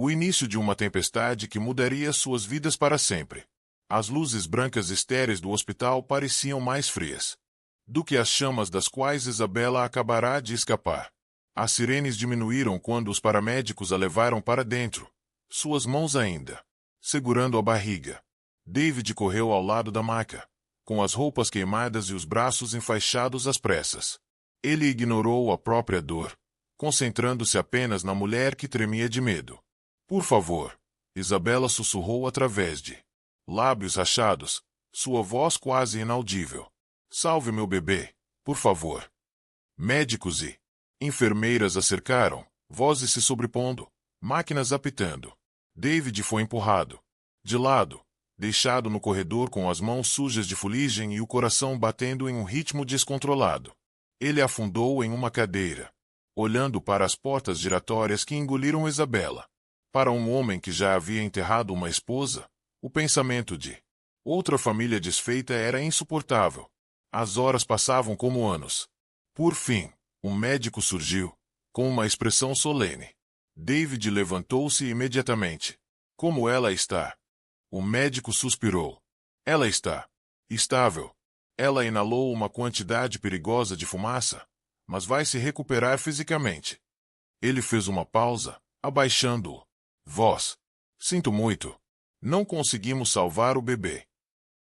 O início de uma tempestade que mudaria suas vidas para sempre. As luzes brancas estéreis do hospital pareciam mais frias do que as chamas das quais Isabela acabará de escapar. As sirenes diminuíram quando os paramédicos a levaram para dentro, suas mãos ainda segurando a barriga. David correu ao lado da maca, com as roupas queimadas e os braços enfaixados às pressas. Ele ignorou a própria dor, concentrando-se apenas na mulher que tremia de medo. Por favor, Isabela sussurrou através de lábios rachados, sua voz quase inaudível. Salve meu bebê, por favor. Médicos e enfermeiras a cercaram, vozes se sobrepondo, máquinas apitando. David foi empurrado de lado, deixado no corredor com as mãos sujas de fuligem e o coração batendo em um ritmo descontrolado. Ele afundou em uma cadeira, olhando para as portas giratórias que engoliram Isabela. Para um homem que já havia enterrado uma esposa, o pensamento de outra família desfeita era insuportável. As horas passavam como anos. Por fim, um médico surgiu, com uma expressão solene. David levantou-se imediatamente. Como ela está? O médico suspirou. Ela está estável. Ela inalou uma quantidade perigosa de fumaça, mas vai se recuperar fisicamente. Ele fez uma pausa, abaixando-o. Voz. Sinto muito. Não conseguimos salvar o bebê.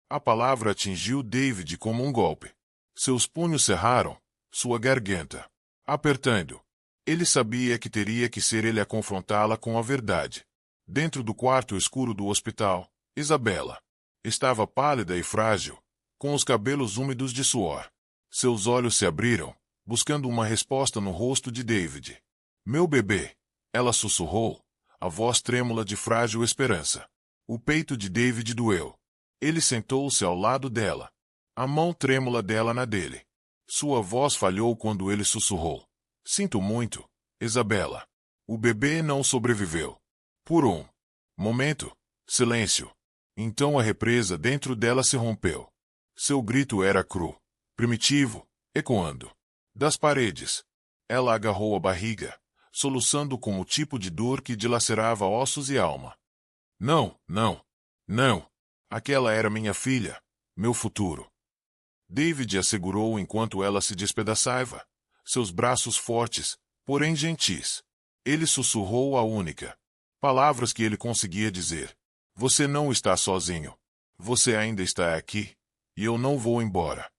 A palavra atingiu David como um golpe. Seus punhos cerraram sua garganta, apertando. Ele sabia que teria que ser ele a confrontá-la com a verdade. Dentro do quarto escuro do hospital, Isabela estava pálida e frágil, com os cabelos úmidos de suor. Seus olhos se abriram, buscando uma resposta no rosto de David. Meu bebê, ela sussurrou, a voz trêmula de frágil esperança. O peito de David doeu. Ele sentou-se ao lado dela, a mão trêmula dela na dele. Sua voz falhou quando ele sussurrou. Sinto muito, Isabela. O bebê não sobreviveu. Por um momento, silêncio. Então a represa dentro dela se rompeu. Seu grito era cru, primitivo, ecoando das paredes. Ela agarrou a barriga, soluçando com o tipo de dor que dilacerava ossos e alma. Não, não, não. Aquela era minha filha, meu futuro. David a segurou enquanto ela se despedaçava, seus braços fortes, porém gentis. Ele sussurrou a única palavras que ele conseguia dizer. Você não está sozinho. Você ainda está aqui, e eu não vou embora.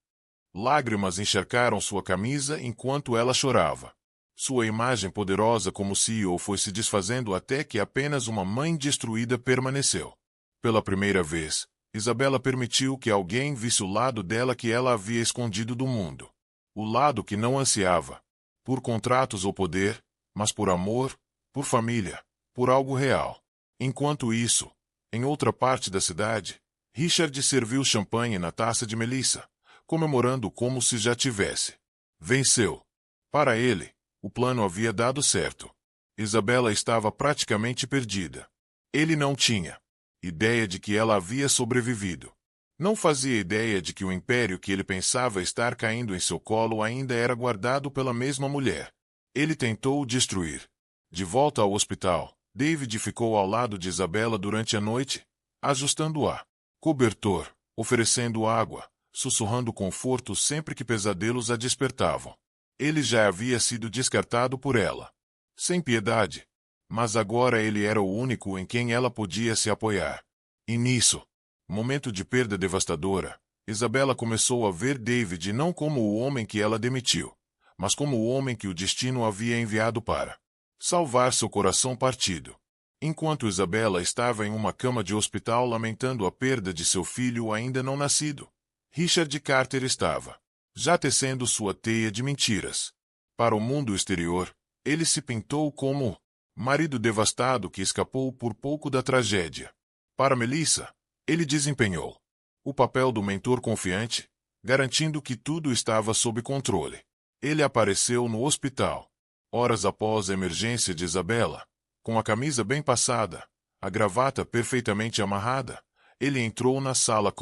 Lágrimas encharcaram sua camisa enquanto ela chorava. Sua imagem poderosa como CEO foi se desfazendo até que apenas uma mãe destruída permaneceu. Pela primeira vez, Isabela permitiu que alguém visse o lado dela que ela havia escondido do mundo. O lado que não ansiava, por contratos ou poder, mas por amor, por família, por algo real. Enquanto isso, em outra parte da cidade, Richard serviu champanhe na taça de Melissa, comemorando como se já tivesse venceu. Para ele, o plano havia dado certo. Isabela estava praticamente perdida. Ele não tinha ideia de que ela havia sobrevivido. Não fazia ideia de que o império que ele pensava estar caindo em seu colo ainda era guardado pela mesma mulher. Ele tentou o destruir. De volta ao hospital, David ficou ao lado de Isabela durante a noite, ajustando a cobertor, oferecendo água, sussurrando conforto sempre que pesadelos a despertavam. Ele já havia sido descartado por ela, sem piedade, mas agora ele era o único em quem ela podia se apoiar. E nisso, momento de perda devastadora, Isabela começou a ver David não como o homem que ela demitiu, mas como o homem que o destino havia enviado para salvar seu coração partido. Enquanto Isabela estava em uma cama de hospital lamentando a perda de seu filho ainda não nascido, Richard Carter estava já tecendo sua teia de mentiras. Para o mundo exterior, ele se pintou como marido devastado que escapou por pouco da tragédia. Para Melissa, ele desempenhou o papel do mentor confiante, garantindo que tudo estava sob controle. Ele apareceu no hospital, horas após a emergência de Isabela, com a camisa bem passada, a gravata perfeitamente amarrada. Ele entrou na sala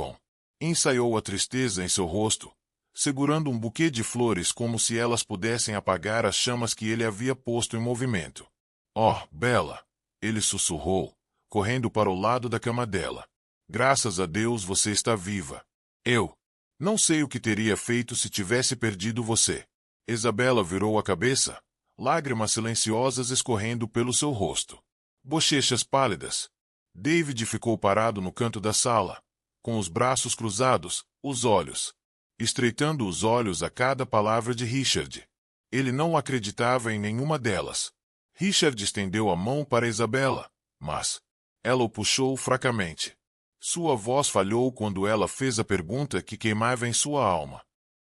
ensaiou a tristeza em seu rosto, segurando um buquê de flores como se elas pudessem apagar as chamas que ele havia posto em movimento. Oh, Bella! Ele sussurrou, correndo para o lado da cama dela. Graças a Deus você está viva. Eu não sei o que teria feito se tivesse perdido você. Isabela virou a cabeça, lágrimas silenciosas escorrendo pelo seu rosto. Bochechas pálidas. David ficou parado no canto da sala, com os braços cruzados, os olhos estreitando os olhos a cada palavra de Richard. Ele não acreditava em nenhuma delas. Richard estendeu a mão para Isabela, mas ela o puxou fracamente. Sua voz falhou quando ela fez a pergunta que queimava em sua alma.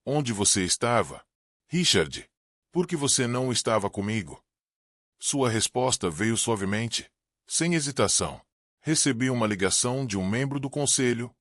Onde você estava? Richard, por que você não estava comigo? Sua resposta veio suavemente, sem hesitação. Recebi uma ligação de um membro do conselho,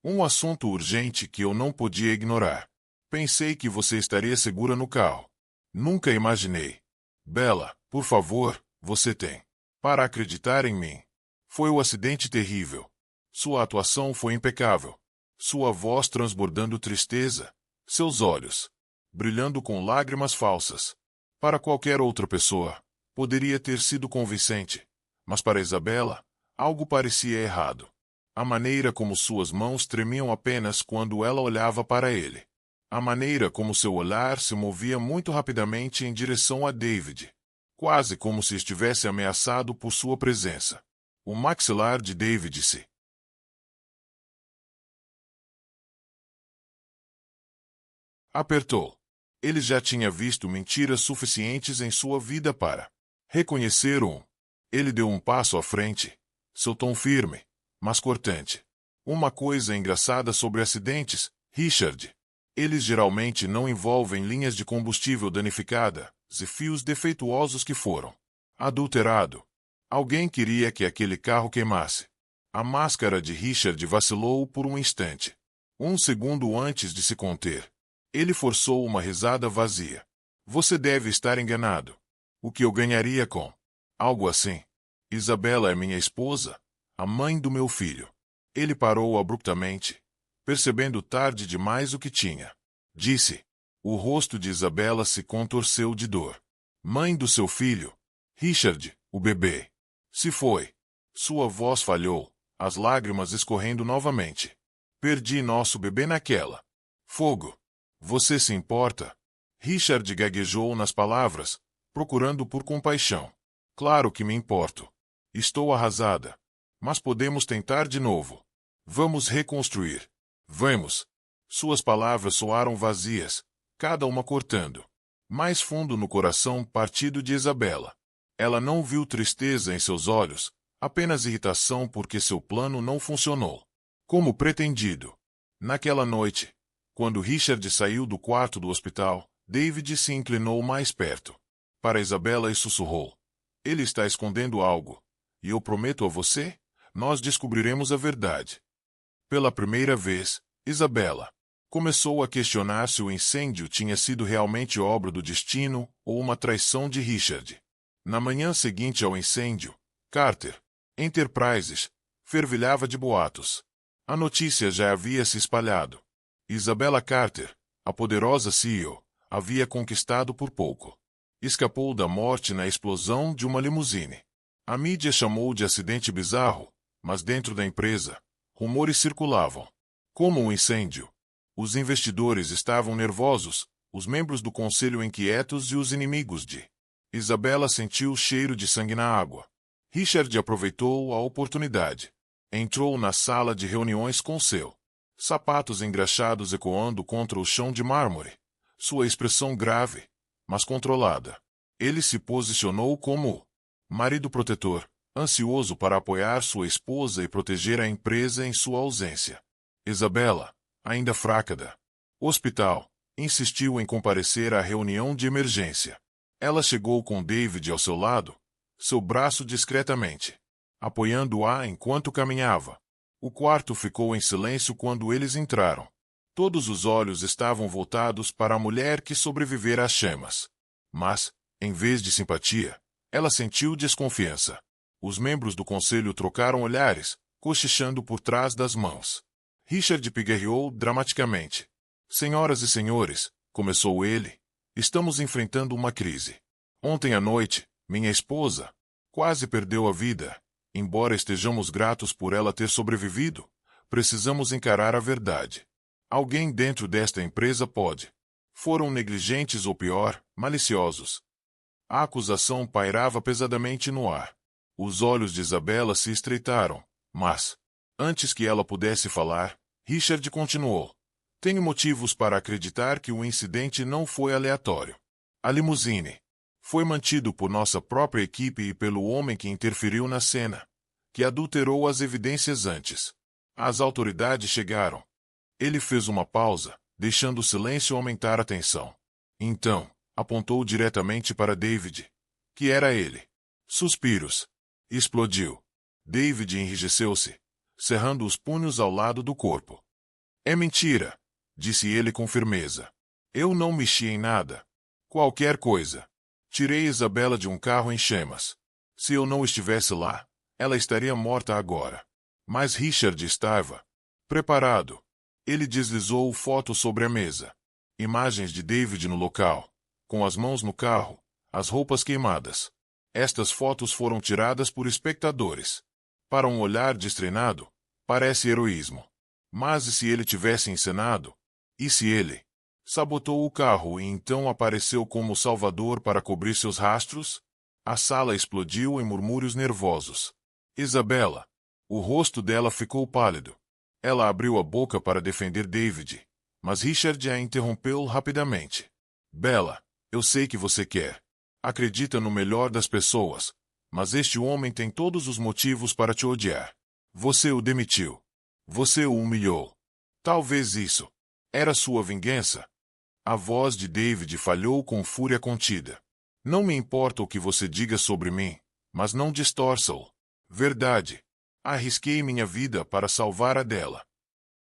um assunto urgente que eu não podia ignorar. Pensei que você estaria segura no carro. Nunca imaginei. Bella, por favor, você tem para acreditar em mim. Foi um acidente terrível. Sua atuação foi impecável. Sua voz transbordando tristeza, seus olhos brilhando com lágrimas falsas. Para qualquer outra pessoa, poderia ter sido convincente, mas para Isabela, algo parecia errado. A maneira como suas mãos tremiam apenas quando ela olhava para ele. A maneira como seu olhar se movia muito rapidamente em direção a David, quase como se estivesse ameaçado por sua presença. O maxilar de David se apertou. Ele já tinha visto mentiras suficientes em sua vida para reconhecer um. Ele deu um passo à frente, seu tom firme, mas cortante. Uma coisa engraçada sobre acidentes, Richard. Eles geralmente não envolvem linhas de combustível danificadas e fios defeituosos que foram adulterado. Alguém queria que aquele carro queimasse. A máscara de Richard vacilou por um instante. Um segundo antes de se conter. Ele forçou uma risada vazia. Você deve estar enganado. O que eu ganharia com algo assim? Isabela é minha esposa, a mãe do meu filho. Ele parou abruptamente, percebendo tarde demais o que tinha. Disse. O rosto de Isabela se contorceu de dor. Mãe do seu filho? Richard, o bebê. Se foi. Sua voz falhou, as lágrimas escorrendo novamente. Perdi nosso bebê naquela. Fogo. Você se importa? Richard gaguejou nas palavras, procurando por compaixão. Claro que me importo. Estou arrasada. Mas podemos tentar de novo. Vamos reconstruir. Vamos. Suas palavras soaram vazias, cada uma cortando. Mais fundo no coração partido de Isabela. Ela não viu tristeza em seus olhos, apenas irritação porque seu plano não funcionou como pretendido. Naquela noite, quando Richard saiu do quarto do hospital, David se inclinou mais perto para Isabela e sussurrou. Ele está escondendo algo. E eu prometo a você, nós descobriremos a verdade. Pela primeira vez, Isabela começou a questionar se o incêndio tinha sido realmente obra do destino ou uma traição de Richard. Na manhã seguinte ao incêndio, Carter Enterprises fervilhava de boatos. A notícia já havia se espalhado. Isabella Carter, a poderosa CEO, havia conquistado por pouco. Escapou da morte na explosão de uma limusine. A mídia chamou de acidente bizarro, mas dentro da empresa, rumores circulavam. Como um incêndio. Os investidores estavam nervosos, os membros do conselho inquietos e os inimigos de Isabela sentiu o cheiro de sangue na água. Richard aproveitou a oportunidade. Entrou na sala de reuniões com seu sapatos engraxados ecoando contra o chão de mármore. Sua expressão grave, mas controlada. Ele se posicionou como marido protetor, ansioso para apoiar sua esposa e proteger a empresa em sua ausência. Isabela, ainda fraca da hospital, insistiu em comparecer à reunião de emergência. Ela chegou com David ao seu lado, seu braço discretamente, apoiando-a enquanto caminhava. O quarto ficou em silêncio quando eles entraram. Todos os olhos estavam voltados para a mulher que sobrevivera às chamas. Mas, em vez de simpatia, ela sentiu desconfiança. Os membros do conselho trocaram olhares, cochichando por trás das mãos. Richard pigarreou dramaticamente. Senhoras e senhores, começou ele, estamos enfrentando uma crise. Ontem à noite, minha esposa Quase perdeu a vida. Embora estejamos gratos por ela ter sobrevivido, precisamos encarar a verdade. Alguém dentro desta empresa pode. Foram negligentes ou pior, maliciosos. A acusação pairava pesadamente no ar. Os olhos de Isabela se estreitaram, mas, antes que ela pudesse falar, Richard continuou. Tenho motivos para acreditar que o incidente não foi aleatório. A limusine foi mantido por nossa própria equipe e pelo homem que interferiu na cena, que adulterou as evidências antes. As autoridades chegaram. Ele fez uma pausa, deixando o silêncio aumentar a tensão. Então, apontou diretamente para David, que era ele. Suspiros. Explodiu. David enrijeceu-se, cerrando os punhos ao lado do corpo. É mentira, disse ele com firmeza. Eu não mexi em nada. Qualquer coisa. Tirei Isabela de um carro em chamas. Se eu não estivesse lá, ela estaria morta agora. Mas Richard estava preparado. Ele deslizou foto sobre a mesa. Imagens de David no local, com as mãos no carro, as roupas queimadas. Estas fotos foram tiradas por espectadores. Para um olhar destreinado, parece heroísmo. Mas e se ele tivesse encenado? E se ele sabotou o carro e então apareceu como salvador para cobrir seus rastros? A sala explodiu em murmúrios nervosos. Isabela. O rosto dela ficou pálido. Ela abriu a boca para defender David, mas Richard a interrompeu rapidamente. Bella, eu sei que você quer. Acredita no melhor das pessoas, mas este homem tem todos os motivos para te odiar. Você o demitiu. Você o humilhou. Talvez isso era sua vingança. A voz de David falhou com fúria contida. Não me importa o que você diga sobre mim, mas não distorça-o. Verdade. Arrisquei minha vida para salvar a dela.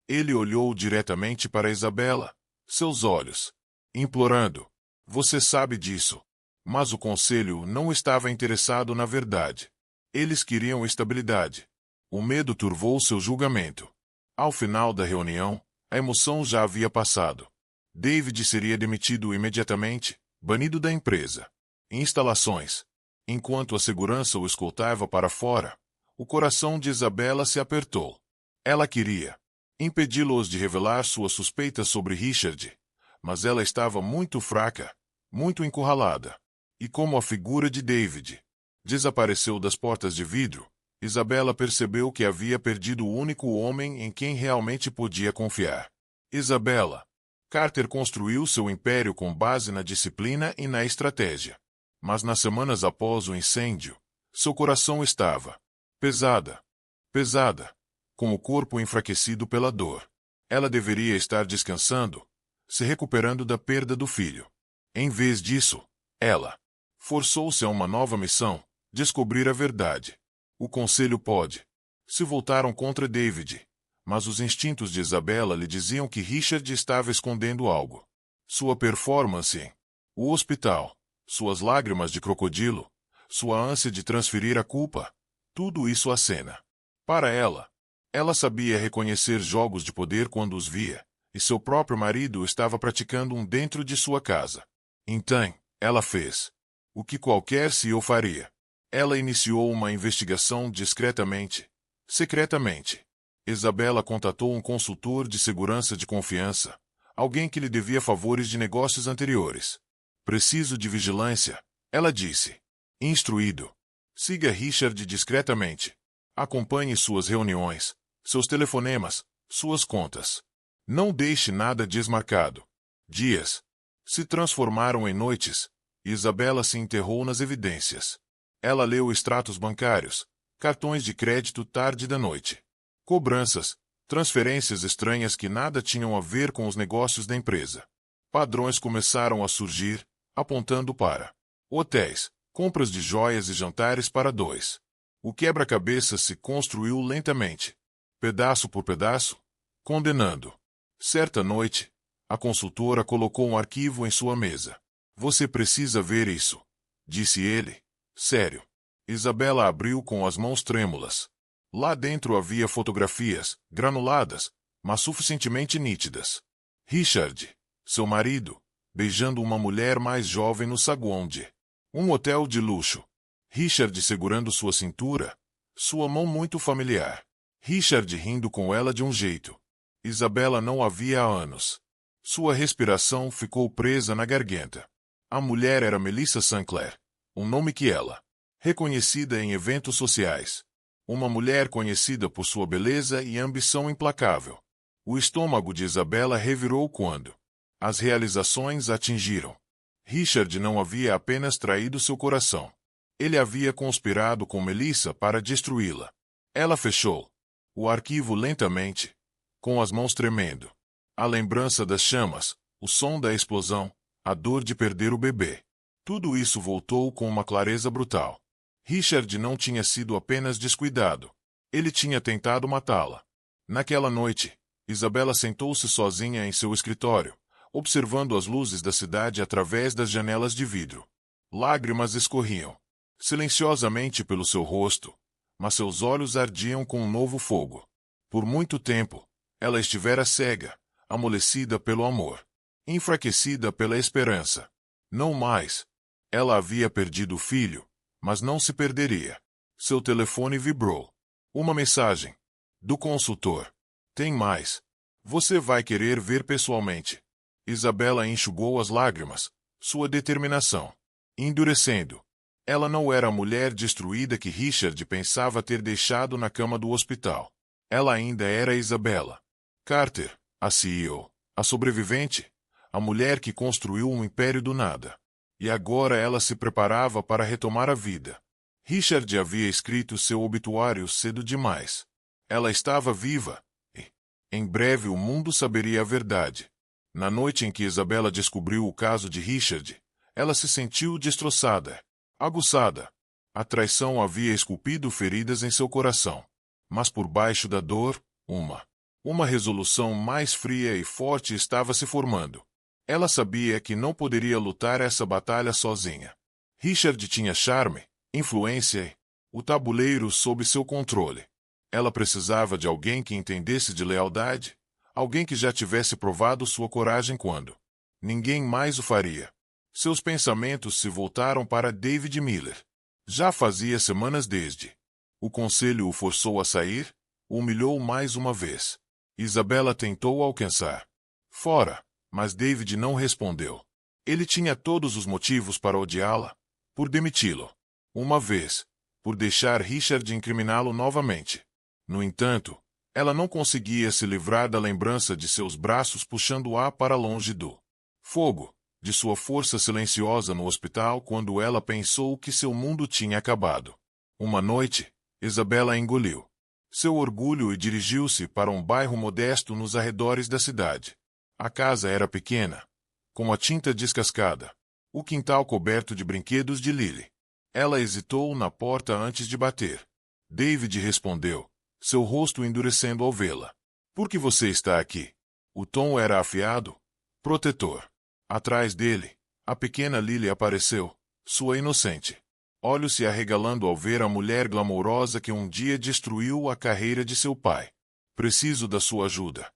Ele olhou diretamente para Isabela, seus olhos, implorando. Você sabe disso. Mas o conselho não estava interessado na verdade. Eles queriam estabilidade. O medo turvou seu julgamento. Ao final da reunião, a emoção já havia passado. David seria demitido imediatamente, banido da empresa. Instalações. Enquanto a segurança o escoltava para fora, o coração de Isabela se apertou. Ela queria impedi-los de revelar suas suspeitas sobre Richard, mas ela estava muito fraca, muito encurralada. E como a figura de David desapareceu das portas de vidro, Isabela percebeu que havia perdido o único homem em quem realmente podia confiar. Isabela. Carter construiu seu império com base na disciplina e na estratégia. Mas nas semanas após o incêndio, seu coração estava pesada, com o corpo enfraquecido pela dor. Ela deveria estar descansando, se recuperando da perda do filho. Em vez disso, ela forçou-se a uma nova missão, descobrir a verdade. O conselho pode. Se voltaram contra David, mas os instintos de Isabela lhe diziam que Richard estava escondendo algo. Sua performance em o hospital, suas lágrimas de crocodilo, sua ânsia de transferir a culpa, tudo isso acena. Para ela sabia reconhecer jogos de poder quando os via, e seu próprio marido estava praticando um dentro de sua casa. Então, ela fez o que qualquer CEO faria. Ela iniciou uma investigação discretamente, secretamente. Isabela contatou um consultor de segurança de confiança, alguém que lhe devia favores de negócios anteriores. Preciso de vigilância, ela disse. Instruído. Siga Richard discretamente. Acompanhe suas reuniões, seus telefonemas, suas contas. Não deixe nada desmarcado. Dias se transformaram em noites, e Isabela se enterrou nas evidências. Ela leu extratos bancários, cartões de crédito tarde da noite. Cobranças, transferências estranhas que nada tinham a ver com os negócios da empresa. Padrões começaram a surgir, apontando para hotéis, compras de joias e jantares para dois. O quebra-cabeças se construiu lentamente, pedaço por pedaço, condenando. Certa noite, a consultora colocou um arquivo em sua mesa. Você precisa ver isso, disse ele. Sério. Isabela abriu com as mãos trêmulas. Lá dentro havia fotografias, granuladas, mas suficientemente nítidas. Richard, seu marido, beijando uma mulher mais jovem no saguão de um hotel de luxo. Richard segurando sua cintura, sua mão muito familiar. Richard rindo com ela de um jeito. Isabela não a via há anos. Sua respiração ficou presa na garganta. A mulher era Melissa Sinclair, um nome que ela, reconhecida em eventos sociais. Uma mulher conhecida por sua beleza e ambição implacável. O estômago de Isabela revirou quando as realizações atingiram. Richard não havia apenas traído seu coração. Ele havia conspirado com Melissa para destruí-la. Ela fechou o arquivo lentamente, com as mãos tremendo. A lembrança das chamas, o som da explosão, a dor de perder o bebê. Tudo isso voltou com uma clareza brutal. Richard não tinha sido apenas descuidado. Ele tinha tentado matá-la. Naquela noite, Isabela sentou-se sozinha em seu escritório, observando as luzes da cidade através das janelas de vidro. Lágrimas escorriam silenciosamente pelo seu rosto, mas seus olhos ardiam com um novo fogo. Por muito tempo, ela estivera cega, amolecida pelo amor, enfraquecida pela esperança. Não mais. Ela havia perdido o filho, mas não se perderia. Seu telefone vibrou. Uma mensagem. Do consultor. Tem mais. Você vai querer ver pessoalmente. Isabela enxugou as lágrimas, sua determinação endurecendo. Ela não era a mulher destruída que Richard pensava ter deixado na cama do hospital. Ela ainda era Isabela Carter, a CEO, a sobrevivente, a mulher que construiu um império do nada. E agora ela se preparava para retomar a vida. Richard havia escrito seu obituário cedo demais. Ela estava viva, e, em breve o mundo saberia a verdade. Na noite em que Isabela descobriu o caso de Richard, ela se sentiu destroçada, aguçada. A traição havia esculpido feridas em seu coração. Mas por baixo da dor, uma resolução mais fria e forte estava se formando. Ela sabia que não poderia lutar essa batalha sozinha. Richard tinha charme, influência e o tabuleiro sob seu controle. Ela precisava de alguém que entendesse de lealdade, alguém que já tivesse provado sua coragem quando ninguém mais o faria. Seus pensamentos se voltaram para David Miller. Já fazia semanas desde. O conselho o forçou a sair, o humilhou mais uma vez. Isabela tentou alcançar fora, mas David não respondeu. Ele tinha todos os motivos para odiá-la, por demiti-lo uma vez, por deixar Richard incriminá-lo novamente. No entanto, ela não conseguia se livrar da lembrança de seus braços puxando-a para longe do fogo, de sua força silenciosa no hospital quando ela pensou que seu mundo tinha acabado. Uma noite, Isabela engoliu seu orgulho e dirigiu-se para um bairro modesto nos arredores da cidade. A casa era pequena, com a tinta descascada, o quintal coberto de brinquedos de Lily. Ela hesitou na porta antes de bater. David respondeu, seu rosto endurecendo ao vê-la. Por que você está aqui? O tom era afiado, protetor. Atrás dele, a pequena Lily apareceu, sua inocente. Olhos se arregalando ao ver a mulher glamourosa que um dia destruiu a carreira de seu pai. Preciso da sua ajuda.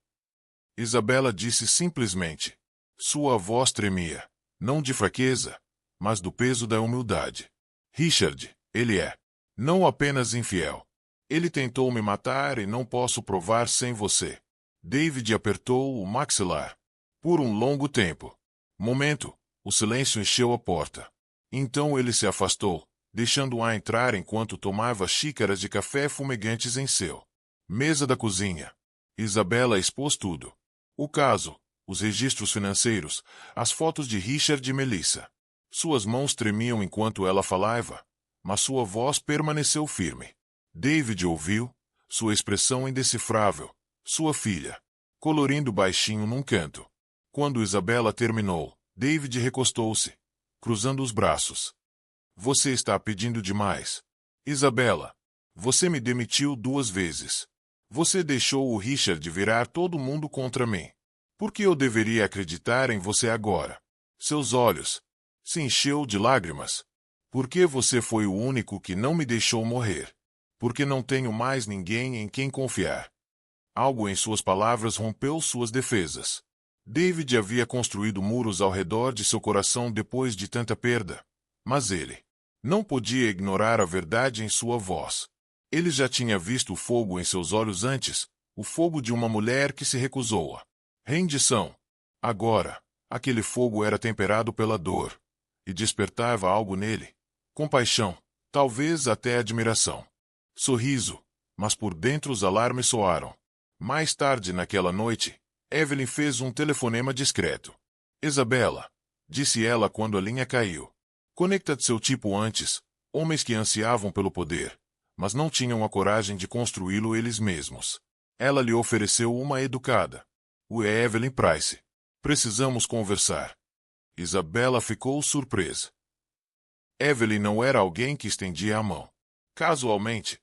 Isabela disse simplesmente. Sua voz tremia, não de fraqueza, mas do peso da humildade. Richard, ele é não apenas infiel. Ele tentou me matar e não posso provar sem você. David apertou o maxilar. Por um longo tempo. O silêncio encheu a porta. Então ele se afastou, deixando-a entrar enquanto tomava xícaras de café fumegantes em seu mesa da cozinha. Isabela expôs tudo. O caso, os registros financeiros, as fotos de Richard e Melissa. Suas mãos tremiam enquanto ela falava, mas sua voz permaneceu firme. David ouviu, sua expressão indecifrável, sua filha, colorindo baixinho num canto. Quando Isabela terminou, David recostou-se, cruzando os braços. Você está pedindo demais. Isabela, você me demitiu 2 vezes. Você deixou o Richard virar todo mundo contra mim. Por que eu deveria acreditar em você agora? Seus olhos se encheu de lágrimas. Por que você foi o único que não me deixou morrer? Porque não tenho mais ninguém em quem confiar. Algo em suas palavras rompeu suas defesas. David havia construído muros ao redor de seu coração depois de tanta perda. Mas ele Não podia ignorar a verdade em sua voz. Ele já tinha visto o fogo em seus olhos antes, o fogo de uma mulher que se recusou a rendição. Agora, aquele fogo era temperado pela dor, e despertava algo nele. Compaixão, talvez até admiração. Sorriso, mas por dentro os alarmes soaram. Mais tarde naquela noite, Evelyn fez um telefonema discreto. Isabela, disse ela quando a linha caiu. Conecta seu tipo antes, homens que ansiavam pelo poder, mas não tinham a coragem de construí-lo eles mesmos. Ela lhe ofereceu uma educada. O Evelyn Price. Precisamos conversar. Isabela ficou surpresa. Evelyn não era alguém que estendia a mão. Casualmente.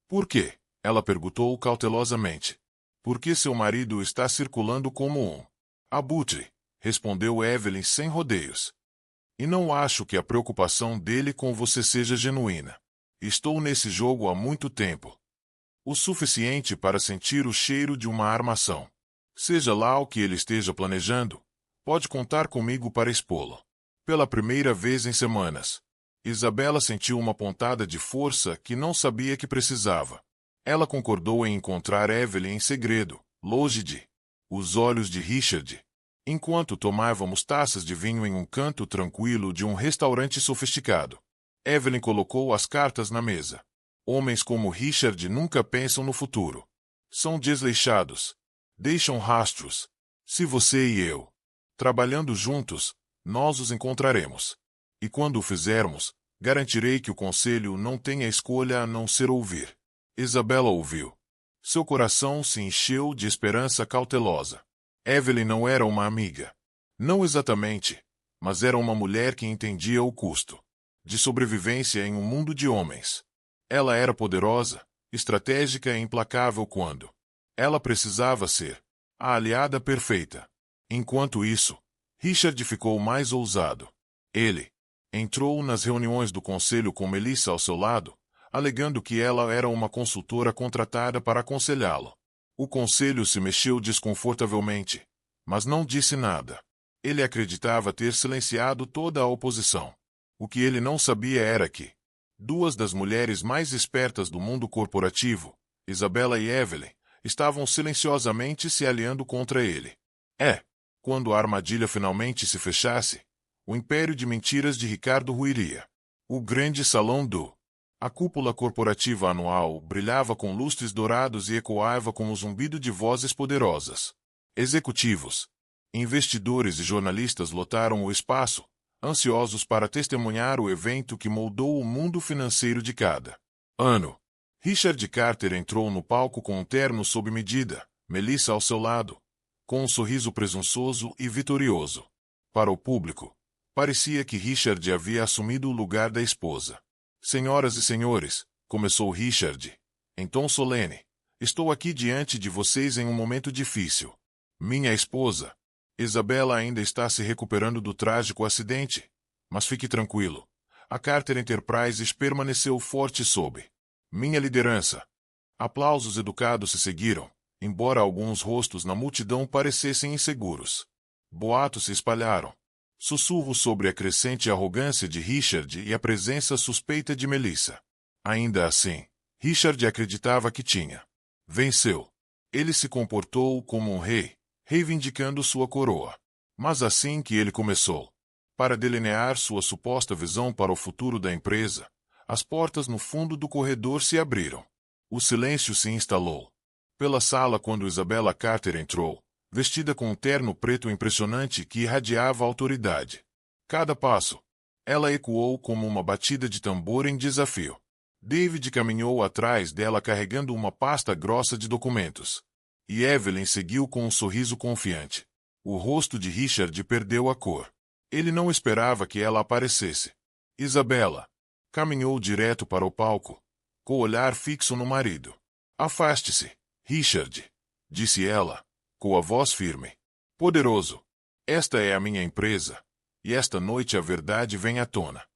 Por quê? Ela perguntou cautelosamente. Porque seu marido está circulando como um abutre, respondeu Evelyn sem rodeios. E não acho que a preocupação dele com você seja genuína. Estou nesse jogo há muito tempo. O suficiente para sentir o cheiro de uma armação. Seja lá o que ele esteja planejando, pode contar comigo para expô-lo. Pela primeira vez em semanas, Isabela sentiu uma pontada de força que não sabia que precisava. Ela concordou em encontrar Evelyn em segredo, longe de os olhos de Richard, enquanto tomávamos taças de vinho em um canto tranquilo de um restaurante sofisticado. Evelyn colocou as cartas na mesa. Homens como Richard nunca pensam no futuro. São desleixados. Deixam rastros. Se você e eu, trabalhando juntos, nós os encontraremos. E quando o fizermos, garantirei que o conselho não tenha escolha a não ser ouvir. Isabela ouviu. Seu coração se encheu de esperança cautelosa. Evelyn não era uma amiga. Não exatamente, mas era uma mulher que entendia o custo de sobrevivência em um mundo de homens. Ela era poderosa, estratégica e implacável quando ela precisava ser a aliada perfeita. Enquanto isso, Richard ficou mais ousado. Ele entrou nas reuniões do conselho com Melissa ao seu lado, alegando que ela era uma consultora contratada para aconselhá-lo. O conselho se mexeu desconfortavelmente, mas não disse nada. Ele acreditava ter silenciado toda a oposição. O que ele não sabia era que duas das mulheres mais espertas do mundo corporativo, Isabela e Evelyn, estavam silenciosamente se aliando contra ele. Quando a armadilha finalmente se fechasse, o império de mentiras de Ricardo ruiria. O grande salão a cúpula corporativa anual brilhava com lustres dourados e ecoava com o zumbido de vozes poderosas. Executivos, investidores e jornalistas lotaram o espaço, ansiosos para testemunhar o evento que moldou o mundo financeiro de cada ano. Richard Carter entrou no palco com um terno sob medida, Melissa ao seu lado, com um sorriso presunçoso e vitorioso. Para o público, parecia que Richard havia assumido o lugar da esposa. Senhoras e senhores, começou Richard, em tom solene, estou aqui diante de vocês em um momento difícil. Minha esposa, Isabela, ainda está se recuperando do trágico acidente, mas fique tranquilo. A Carter Enterprises permaneceu forte sob minha liderança. Aplausos educados se seguiram, embora alguns rostos na multidão parecessem inseguros. Boatos se espalharam. Sussurros sobre a crescente arrogância de Richard e a presença suspeita de Melissa. Ainda assim, Richard acreditava que tinha venceu. Ele se comportou como um rei, reivindicando sua coroa. Mas assim que ele começou, para delinear sua suposta visão para o futuro da empresa, as portas no fundo do corredor se abriram. O silêncio se instalou pela sala quando Isabela Carter entrou, vestida com um terno preto impressionante que irradiava autoridade. Cada passo, ela ecoou como uma batida de tambor em desafio. David caminhou atrás dela carregando uma pasta grossa de documentos. E Evelyn seguiu com um sorriso confiante. O rosto de Richard perdeu a cor. Ele não esperava que ela aparecesse. Isabela caminhou direto para o palco, com o olhar fixo no marido. Afaste-se, Richard, disse ela, com a voz firme. Poderoso. Esta é a minha empresa, e esta noite a verdade vem à tona.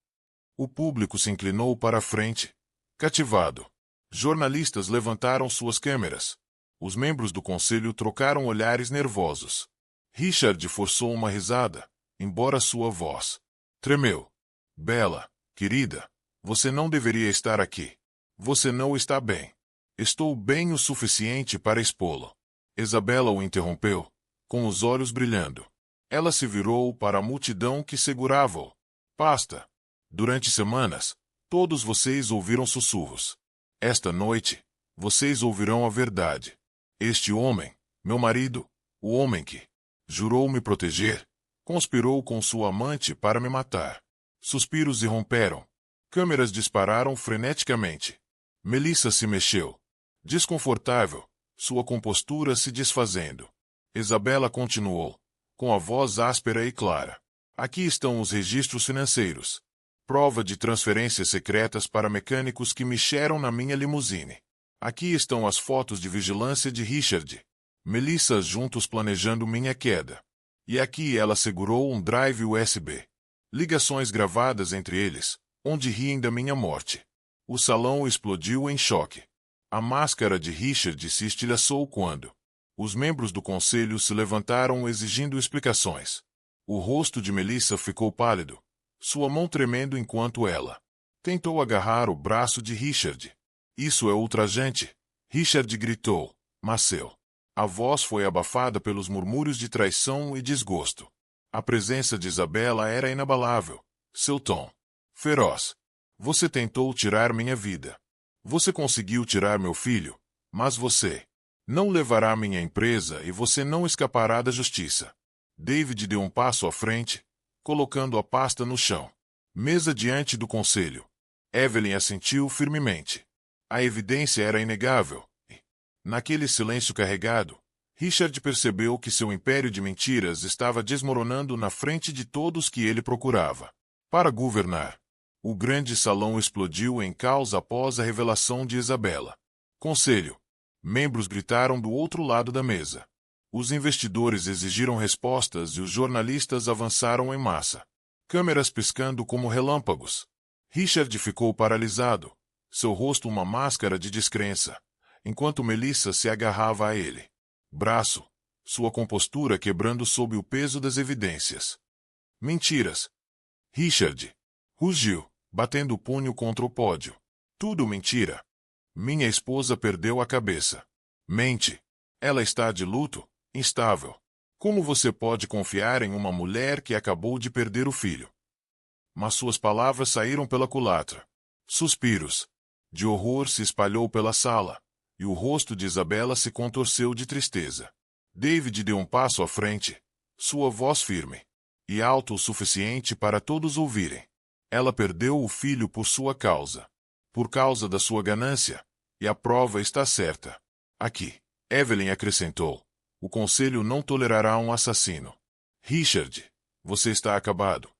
O público se inclinou para a frente, cativado. Jornalistas levantaram suas câmeras. Os membros do conselho trocaram olhares nervosos. Richard forçou uma risada, embora sua voz tremeu. Bela, querida, Você não deveria estar aqui. Você não está bem. Estou bem o suficiente para expô-lo. Isabela o interrompeu, com os olhos brilhando. Ela se virou para a multidão que segurava-o. Pasta. Durante semanas, todos vocês ouviram sussurros. Esta noite, vocês ouvirão a verdade. Este homem, meu marido, o homem que jurou me proteger, conspirou com sua amante para me matar. Suspiros irromperam. Câmeras dispararam freneticamente. Melissa se mexeu. Desconfortável, sua compostura se desfazendo. Isabela continuou, com a voz áspera e clara. Aqui estão os registros financeiros. Prova de transferências secretas para mecânicos que mexeram na minha limusine. Aqui estão as fotos de vigilância de Richard. Melissa juntos planejando minha queda. E aqui ela segurou um drive USB. Ligações gravadas entre eles, onde riem da minha morte. O salão explodiu em choque. A máscara de Richard se estilhaçou quando os membros do conselho se levantaram exigindo explicações. O rosto de Melissa ficou pálido, sua mão tremendo enquanto ela tentou agarrar o braço de Richard. Isso é ultrajante, Richard gritou, mas a voz foi abafada pelos murmúrios de traição e desgosto. A presença de Isabela era inabalável, seu tom feroz. Você tentou tirar minha vida. Você conseguiu tirar meu filho, mas você não levará minha empresa e você não escapará da justiça. David deu um passo à frente, colocando a pasta no chão. Mesa diante do conselho. Evelyn assentiu firmemente. A evidência era inegável. E, naquele silêncio carregado, Richard percebeu que seu império de mentiras estava desmoronando na frente de todos que ele procurava para governar. O grande salão explodiu em caos após a revelação de Isabela. Conselho. Membros gritaram do outro lado da mesa. Os investidores exigiram respostas e os jornalistas avançaram em massa. Câmeras piscando como relâmpagos. Richard ficou paralisado, seu rosto uma máscara de descrença, enquanto Melissa se agarrava a ele. Braço, sua compostura quebrando sob o peso das evidências. Mentiras. Richard rugiu, batendo o punho contra o pódio. Tudo mentira. Minha esposa perdeu a cabeça. Mente. Ela está de luto, instável. Como você pode confiar em uma mulher que acabou de perder o filho? Mas suas palavras saíram pela culatra. Suspiros de horror se espalhou pela sala, e o rosto de Isabela se contorceu de tristeza. David deu um passo à frente, sua voz firme e alto o suficiente para todos ouvirem. Ela perdeu o filho por sua causa. Por causa da sua ganância. E a prova está certa. Aqui. Evelyn acrescentou. O conselho não tolerará um assassino. Richard, você está acabado.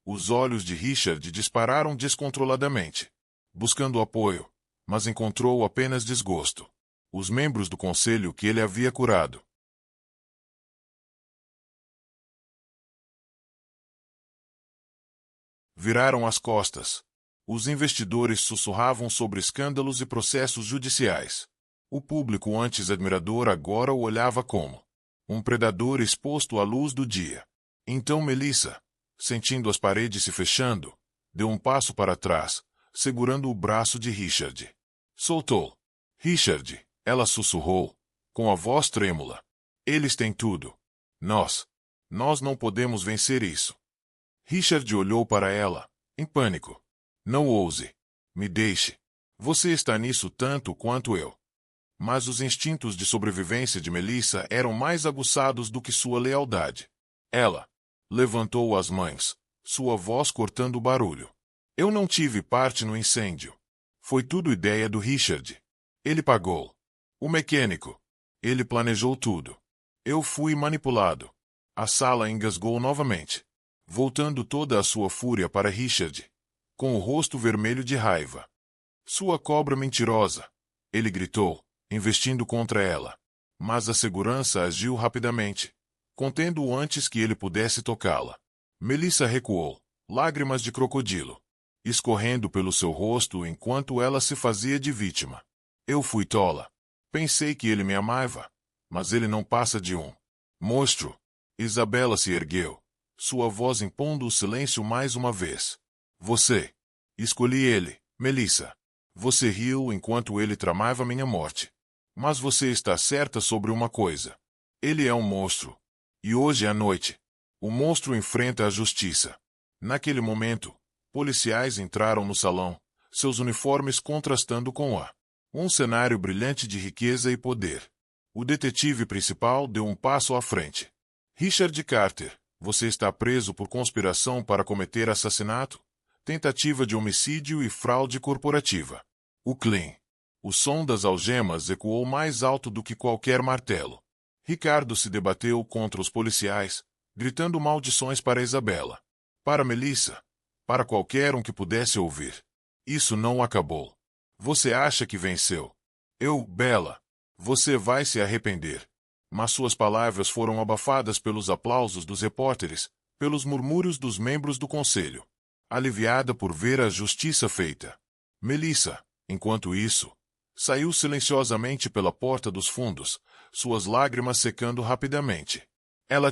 Os olhos de Richard dispararam descontroladamente, buscando apoio, mas encontrou apenas desgosto. Os membros do conselho que ele havia curado viraram as costas. Os investidores sussurravam sobre escândalos e processos judiciais. O público antes admirador agora o olhava como um predador exposto à luz do dia. Então Melissa, sentindo as paredes se fechando, deu um passo para trás, segurando o braço de Richard. Soltou. Richard, ela sussurrou, com a voz trêmula. Eles têm tudo. Nós não podemos vencer isso. Richard olhou para ela, em pânico. Não ouse. Me deixe. Você está nisso tanto quanto eu. Mas os instintos de sobrevivência de Melissa eram mais aguçados do que sua lealdade. Ela levantou as mãos, sua voz cortando o barulho. Eu não tive parte no incêndio. Foi tudo ideia do Richard. Ele pagou. O mecânico. Ele planejou tudo. Eu fui manipulado. A sala engasgou novamente, voltando toda a sua fúria para Richard, com o rosto vermelho de raiva. Sua cobra mentirosa, ele gritou, investindo contra ela. Mas a segurança agiu rapidamente, contendo-o antes que ele pudesse tocá-la. Melissa recuou, lágrimas de crocodilo escorrendo pelo seu rosto enquanto ela se fazia de vítima. Eu fui tola. Pensei que ele me amava, mas ele não passa de um monstro. Isabela se ergueu, sua voz impondo o silêncio mais uma vez. Você Escolhi ele, Melissa. Você riu enquanto ele tramava minha morte. Mas você está certa sobre uma coisa. Ele é um monstro. E hoje à noite, o monstro enfrenta a justiça. Naquele momento, policiais entraram no salão, seus uniformes contrastando com um cenário brilhante de riqueza e poder. O detetive principal deu um passo à frente. Richard Carter, você está preso por conspiração para cometer assassinato, tentativa de homicídio e fraude corporativa. O clean. O som das algemas ecoou mais alto do que qualquer martelo. Ricardo se debateu contra os policiais, gritando maldições para Isabela. Para Melissa. Para qualquer um que pudesse ouvir. Isso não acabou. Você acha que venceu? Bella. Você vai se arrepender. Mas suas palavras foram abafadas pelos aplausos dos repórteres, pelos murmúrios dos membros do conselho. Aliviada por ver a justiça feita. Melissa, enquanto isso, saiu silenciosamente pela porta dos fundos, suas lágrimas secando rapidamente. Ela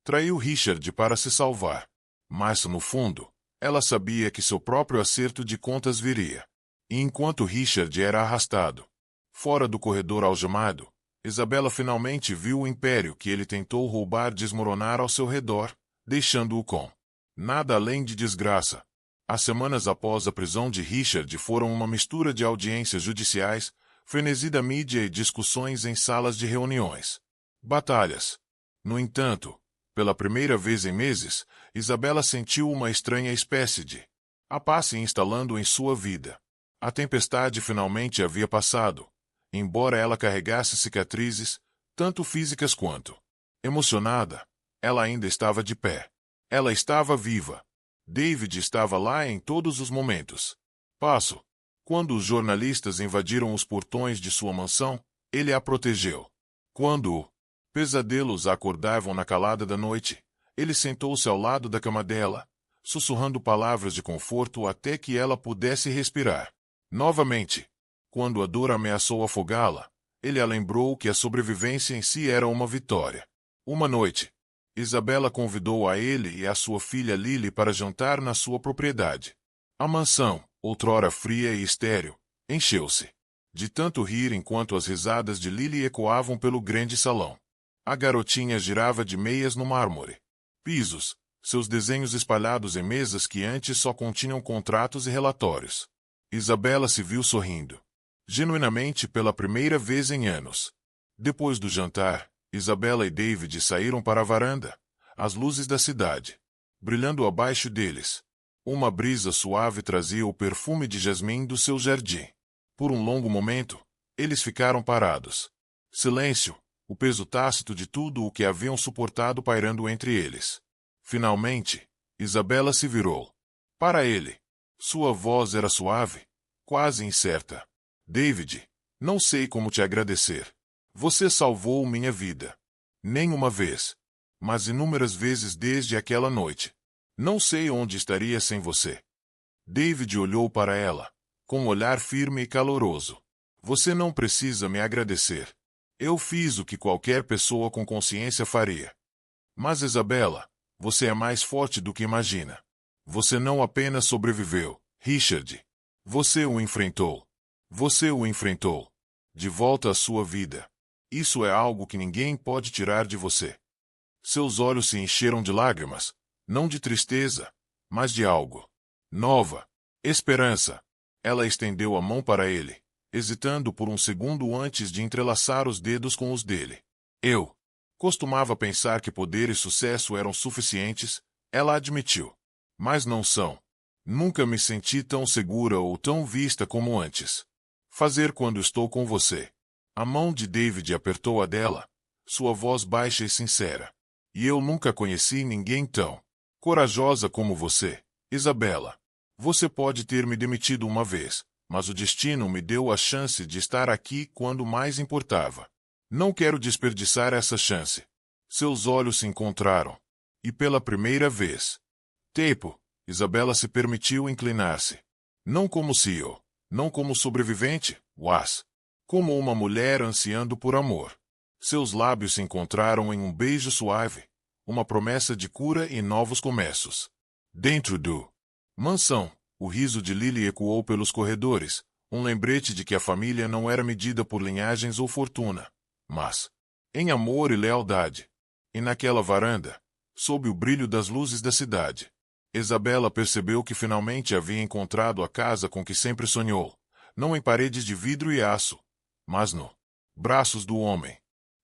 traiu Richard para se salvar. Mas, no fundo, ela sabia que seu próprio acerto de contas viria. E enquanto Richard era arrastado fora do corredor algemado, Isabela finalmente viu o império que ele tentou roubar desmoronar ao seu redor, deixando-o com nada além de desgraça. As semanas após a prisão de Richard foram uma mistura de audiências judiciais, frenesi da mídia e discussões em salas de reuniões. Batalhas. No entanto, pela primeira vez em meses, Isabela sentiu uma estranha espécie de paz se instalando em sua vida. A tempestade finalmente havia passado, embora ela carregasse cicatrizes, tanto físicas quanto emocionada. Ela ainda estava de pé. Ela estava viva. David estava lá em todos os momentos. Quando os jornalistas invadiram os portões de sua mansão, ele a protegeu. Quando pesadelos a acordavam na calada da noite, ele sentou-se ao lado da cama dela, sussurrando palavras de conforto até que ela pudesse respirar. Novamente, quando a dor ameaçou afogá-la, ele a lembrou que a sobrevivência em si era uma vitória. Uma noite, Isabela convidou a ele e a sua filha Lily para jantar na sua propriedade. A mansão, outrora fria e estéril, encheu-se de tanto rir enquanto as risadas de Lily ecoavam pelo grande salão. A garotinha girava de meias no mármore. Pisos, seus desenhos espalhados em mesas que antes só continham contratos e relatórios. Isabela se viu sorrindo. Genuinamente pela primeira vez em anos. Depois do jantar, Isabela e David saíram para a varanda, as luzes da cidade brilhando abaixo deles. Uma brisa suave trazia o perfume de jasmim do seu jardim. Por um longo momento, eles ficaram parados. Silêncio, o peso tácito de tudo o que haviam suportado pairando entre eles. Finalmente, Isabela se virou para ele. Sua voz era suave, quase incerta. David, não sei como te agradecer. Você salvou minha vida. Nem uma vez, mas inúmeras vezes desde aquela noite. Não sei onde estaria sem você. David olhou para ela, com um olhar firme e caloroso. Você não precisa me agradecer. Eu fiz o que qualquer pessoa com consciência faria. Mas Isabela, você é mais forte do que imagina. Você não apenas sobreviveu, Richard. Você o enfrentou. Você o enfrentou. De volta à sua vida. Isso é algo que ninguém pode tirar de você. Seus olhos se encheram de lágrimas, não de tristeza, mas de algo. Nova. Esperança. Ela estendeu a mão para ele, hesitando por um segundo antes de entrelaçar os dedos com os dele. Eu costumava pensar que poder e sucesso eram suficientes, ela admitiu. Mas não são. Nunca me senti tão segura ou tão vista como antes. Fazer quando estou com você. A mão de David apertou a dela, sua voz baixa e sincera. E eu nunca conheci ninguém tão corajosa como você, Isabela. Você pode ter me demitido uma vez, mas o destino me deu a chance de estar aqui quando mais importava. Não quero desperdiçar essa chance. Seus olhos se encontraram. E pela primeira vez. Isabela se permitiu inclinar-se. Não como CEO, não como sobrevivente, mas como uma mulher ansiando por amor. Seus lábios se encontraram em um beijo suave, uma promessa de cura e novos começos. Dentro do mansão, O riso de Lily ecoou pelos corredores, um lembrete de que a família não era medida por linhagens ou fortuna, mas em amor e lealdade. E naquela varanda, sob o brilho das luzes da cidade, Isabela percebeu que finalmente havia encontrado a casa com que sempre sonhou, não em paredes de vidro e aço, mas no braços do homem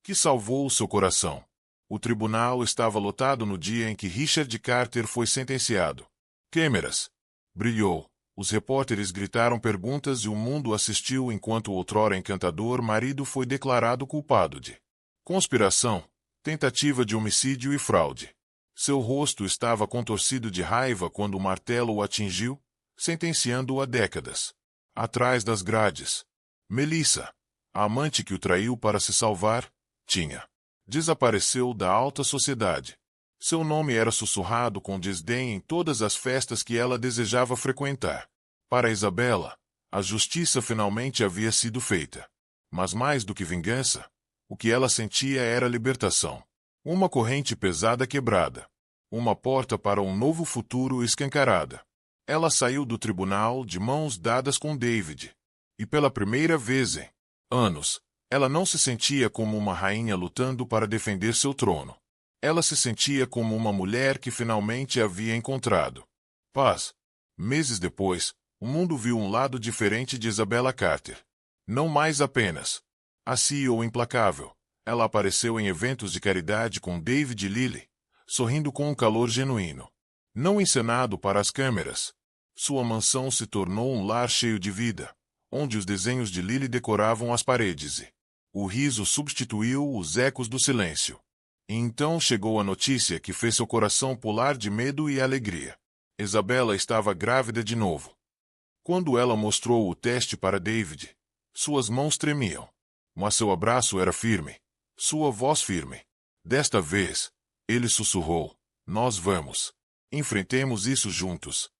que salvou o seu coração. O tribunal estava lotado no dia em que Richard Carter foi sentenciado. Câmeras brilhou, os repórteres gritaram perguntas e o mundo assistiu enquanto o outrora encantador marido foi declarado culpado de conspiração, tentativa de homicídio e fraude. Seu rosto estava contorcido de raiva quando o martelo o atingiu, sentenciando-o a décadas. Atrás das grades, Melissa, a amante que o traiu para se salvar, desapareceu da alta sociedade. Seu nome era sussurrado com desdém em todas as festas que ela desejava frequentar. Para Isabela, a justiça finalmente havia sido feita. Mas mais do que vingança, o que ela sentia era libertação. Uma corrente pesada quebrada. Uma porta para um novo futuro escancarada. Ela saiu do tribunal de mãos dadas com David. E pela primeira vez em anos, ela não se sentia como uma rainha lutando para defender seu trono. Ela se sentia como uma mulher que finalmente havia encontrado paz. Meses depois, o mundo viu um lado diferente de Isabela Carter. Não mais apenas a CEO implacável. Ela apareceu em eventos de caridade com David e Lily, sorrindo com um calor genuíno. Não encenado para as câmeras. Sua mansão se tornou um lar cheio de vida, onde os desenhos de Lily decoravam as paredes e o riso substituiu os ecos do silêncio. E então chegou a notícia que fez seu coração pular de medo e alegria. Isabela estava grávida de novo. Quando ela mostrou o teste para David, suas mãos tremiam. Mas seu abraço era firme, sua voz firme. Desta vez, ele sussurrou: "Nós vamos. Enfrentemos isso juntos."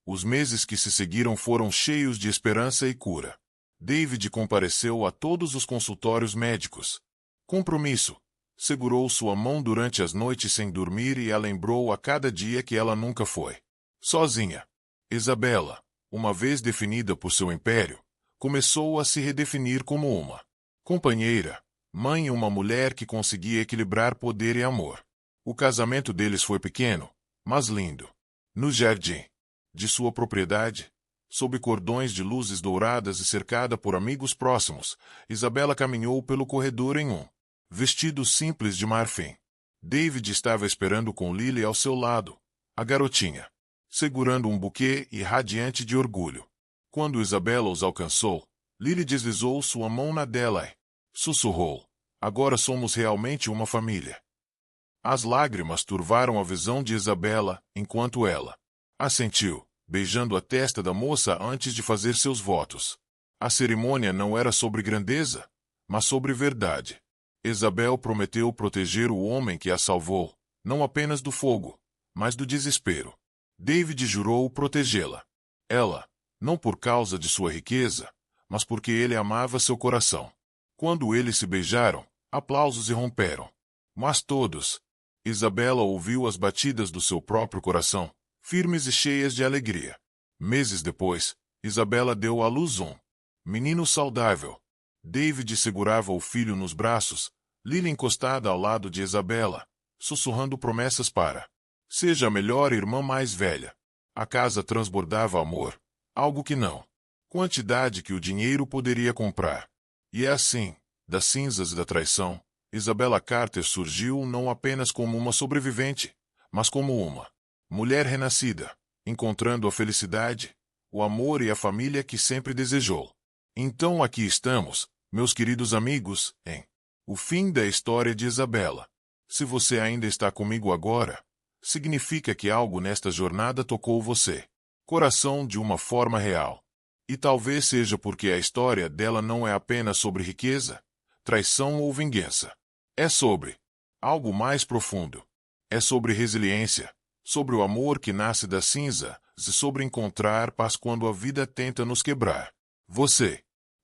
Os meses que se seguiram foram cheios de esperança e cura. David compareceu a todos os consultórios médicos. Compromisso. Segurou sua mão durante as noites sem dormir e a lembrou a cada dia que ela nunca foi sozinha. Isabela, uma vez definida por seu império, começou a se redefinir como uma companheira, mãe e uma mulher que conseguia equilibrar poder e amor. O casamento deles foi pequeno, mas lindo. No jardim de sua propriedade, sob cordões de luzes douradas e cercada por amigos próximos, Isabela caminhou pelo corredor em um vestido simples de marfim. David estava esperando com Lily ao seu lado, a garotinha, segurando um buquê e radiante de orgulho. Quando Isabela os alcançou, Lily deslizou sua mão na dela e sussurrou: "Agora somos realmente uma família." As lágrimas turvaram a visão de Isabela, enquanto ela assentiu, beijando a testa da moça antes de fazer seus votos. A cerimônia não era sobre grandeza, mas sobre verdade. Isabel prometeu proteger o homem que a salvou, não apenas do fogo, mas do desespero. David jurou protegê-la. Ela, não por causa de sua riqueza, mas porque ele amava seu coração. Quando eles se beijaram, aplausos irromperam. Mas todos. Isabela ouviu as batidas do seu próprio coração, firmes e cheias de alegria. Meses depois, Isabela deu à luz um menino saudável. David segurava o filho nos braços, Lily encostada ao lado de Isabela, sussurrando promessas para seja a melhor irmã mais velha. A casa transbordava amor, algo que não quantidade que o dinheiro poderia comprar. E é assim, das cinzas e da traição, Isabela Carter surgiu não apenas como uma sobrevivente, mas como uma mulher renascida, encontrando a felicidade, o amor e a família que sempre desejou. Então aqui estamos, meus queridos amigos, em o fim da história de Isabela. Se você ainda está comigo agora, significa que algo nesta jornada tocou você, coração, de uma forma real. E talvez seja porque a história dela não é apenas sobre riqueza, traição ou vingança. É sobre algo mais profundo. É sobre resiliência, sobre o amor que nasce da cinza e sobre encontrar paz quando a vida tenta nos quebrar.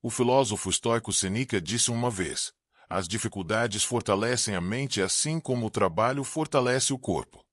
O filósofo estoico Sêneca disse uma vez: as dificuldades fortalecem a mente assim como o trabalho fortalece o corpo.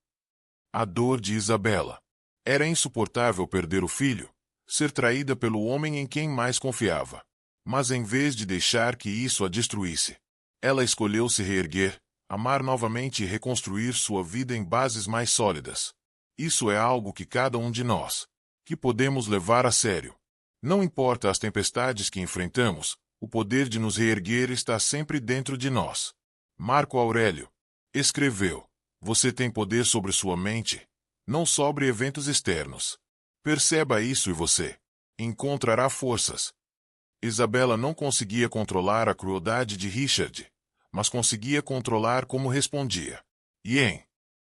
A dor de Isabela Era insuportável perder o filho, ser traída pelo homem em quem mais confiava. Mas em vez de deixar que isso a destruísse, ela escolheu se reerguer, amar novamente e reconstruir sua vida em bases mais sólidas. Isso é algo que cada um de nós, que podemos levar a sério. Não importa as tempestades que enfrentamos, o poder de nos reerguer está sempre dentro de nós. Marco Aurélio escreveu: você tem poder sobre sua mente, não sobre eventos externos. Perceba isso e você encontrará forças. Isabela não conseguia controlar a crueldade de Richard, mas conseguia controlar como respondia. E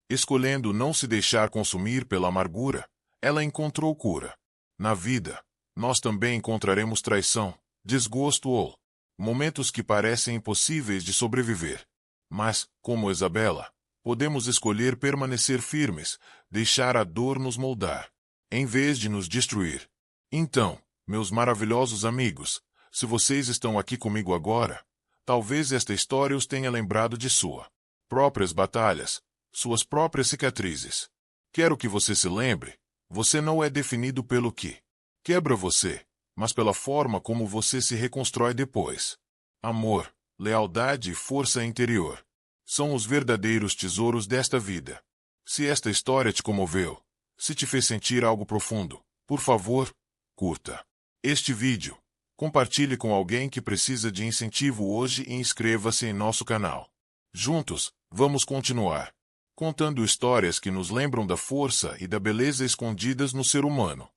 escolhendo não se deixar consumir pela amargura, ela encontrou cura. Na vida, nós também encontraremos traição, desgosto ou momentos que parecem impossíveis de sobreviver. Mas, como Isabela, podemos escolher permanecer firmes, deixar a dor nos moldar, em vez de nos destruir. Então, meus maravilhosos amigos, se vocês estão aqui comigo agora, talvez esta história os tenha lembrado de suas próprias batalhas, suas próprias cicatrizes. Quero que você se lembre, você não é definido pelo que quebra você, mas pela forma como você se reconstrói depois. Amor, lealdade e força interior são os verdadeiros tesouros desta vida. Se esta história te comoveu, se te fez sentir algo profundo, por favor, curta este vídeo, compartilhe com alguém que precisa de incentivo hoje e inscreva-se em nosso canal. Juntos, vamos continuar contando histórias que nos lembram da força e da beleza escondidas no ser humano.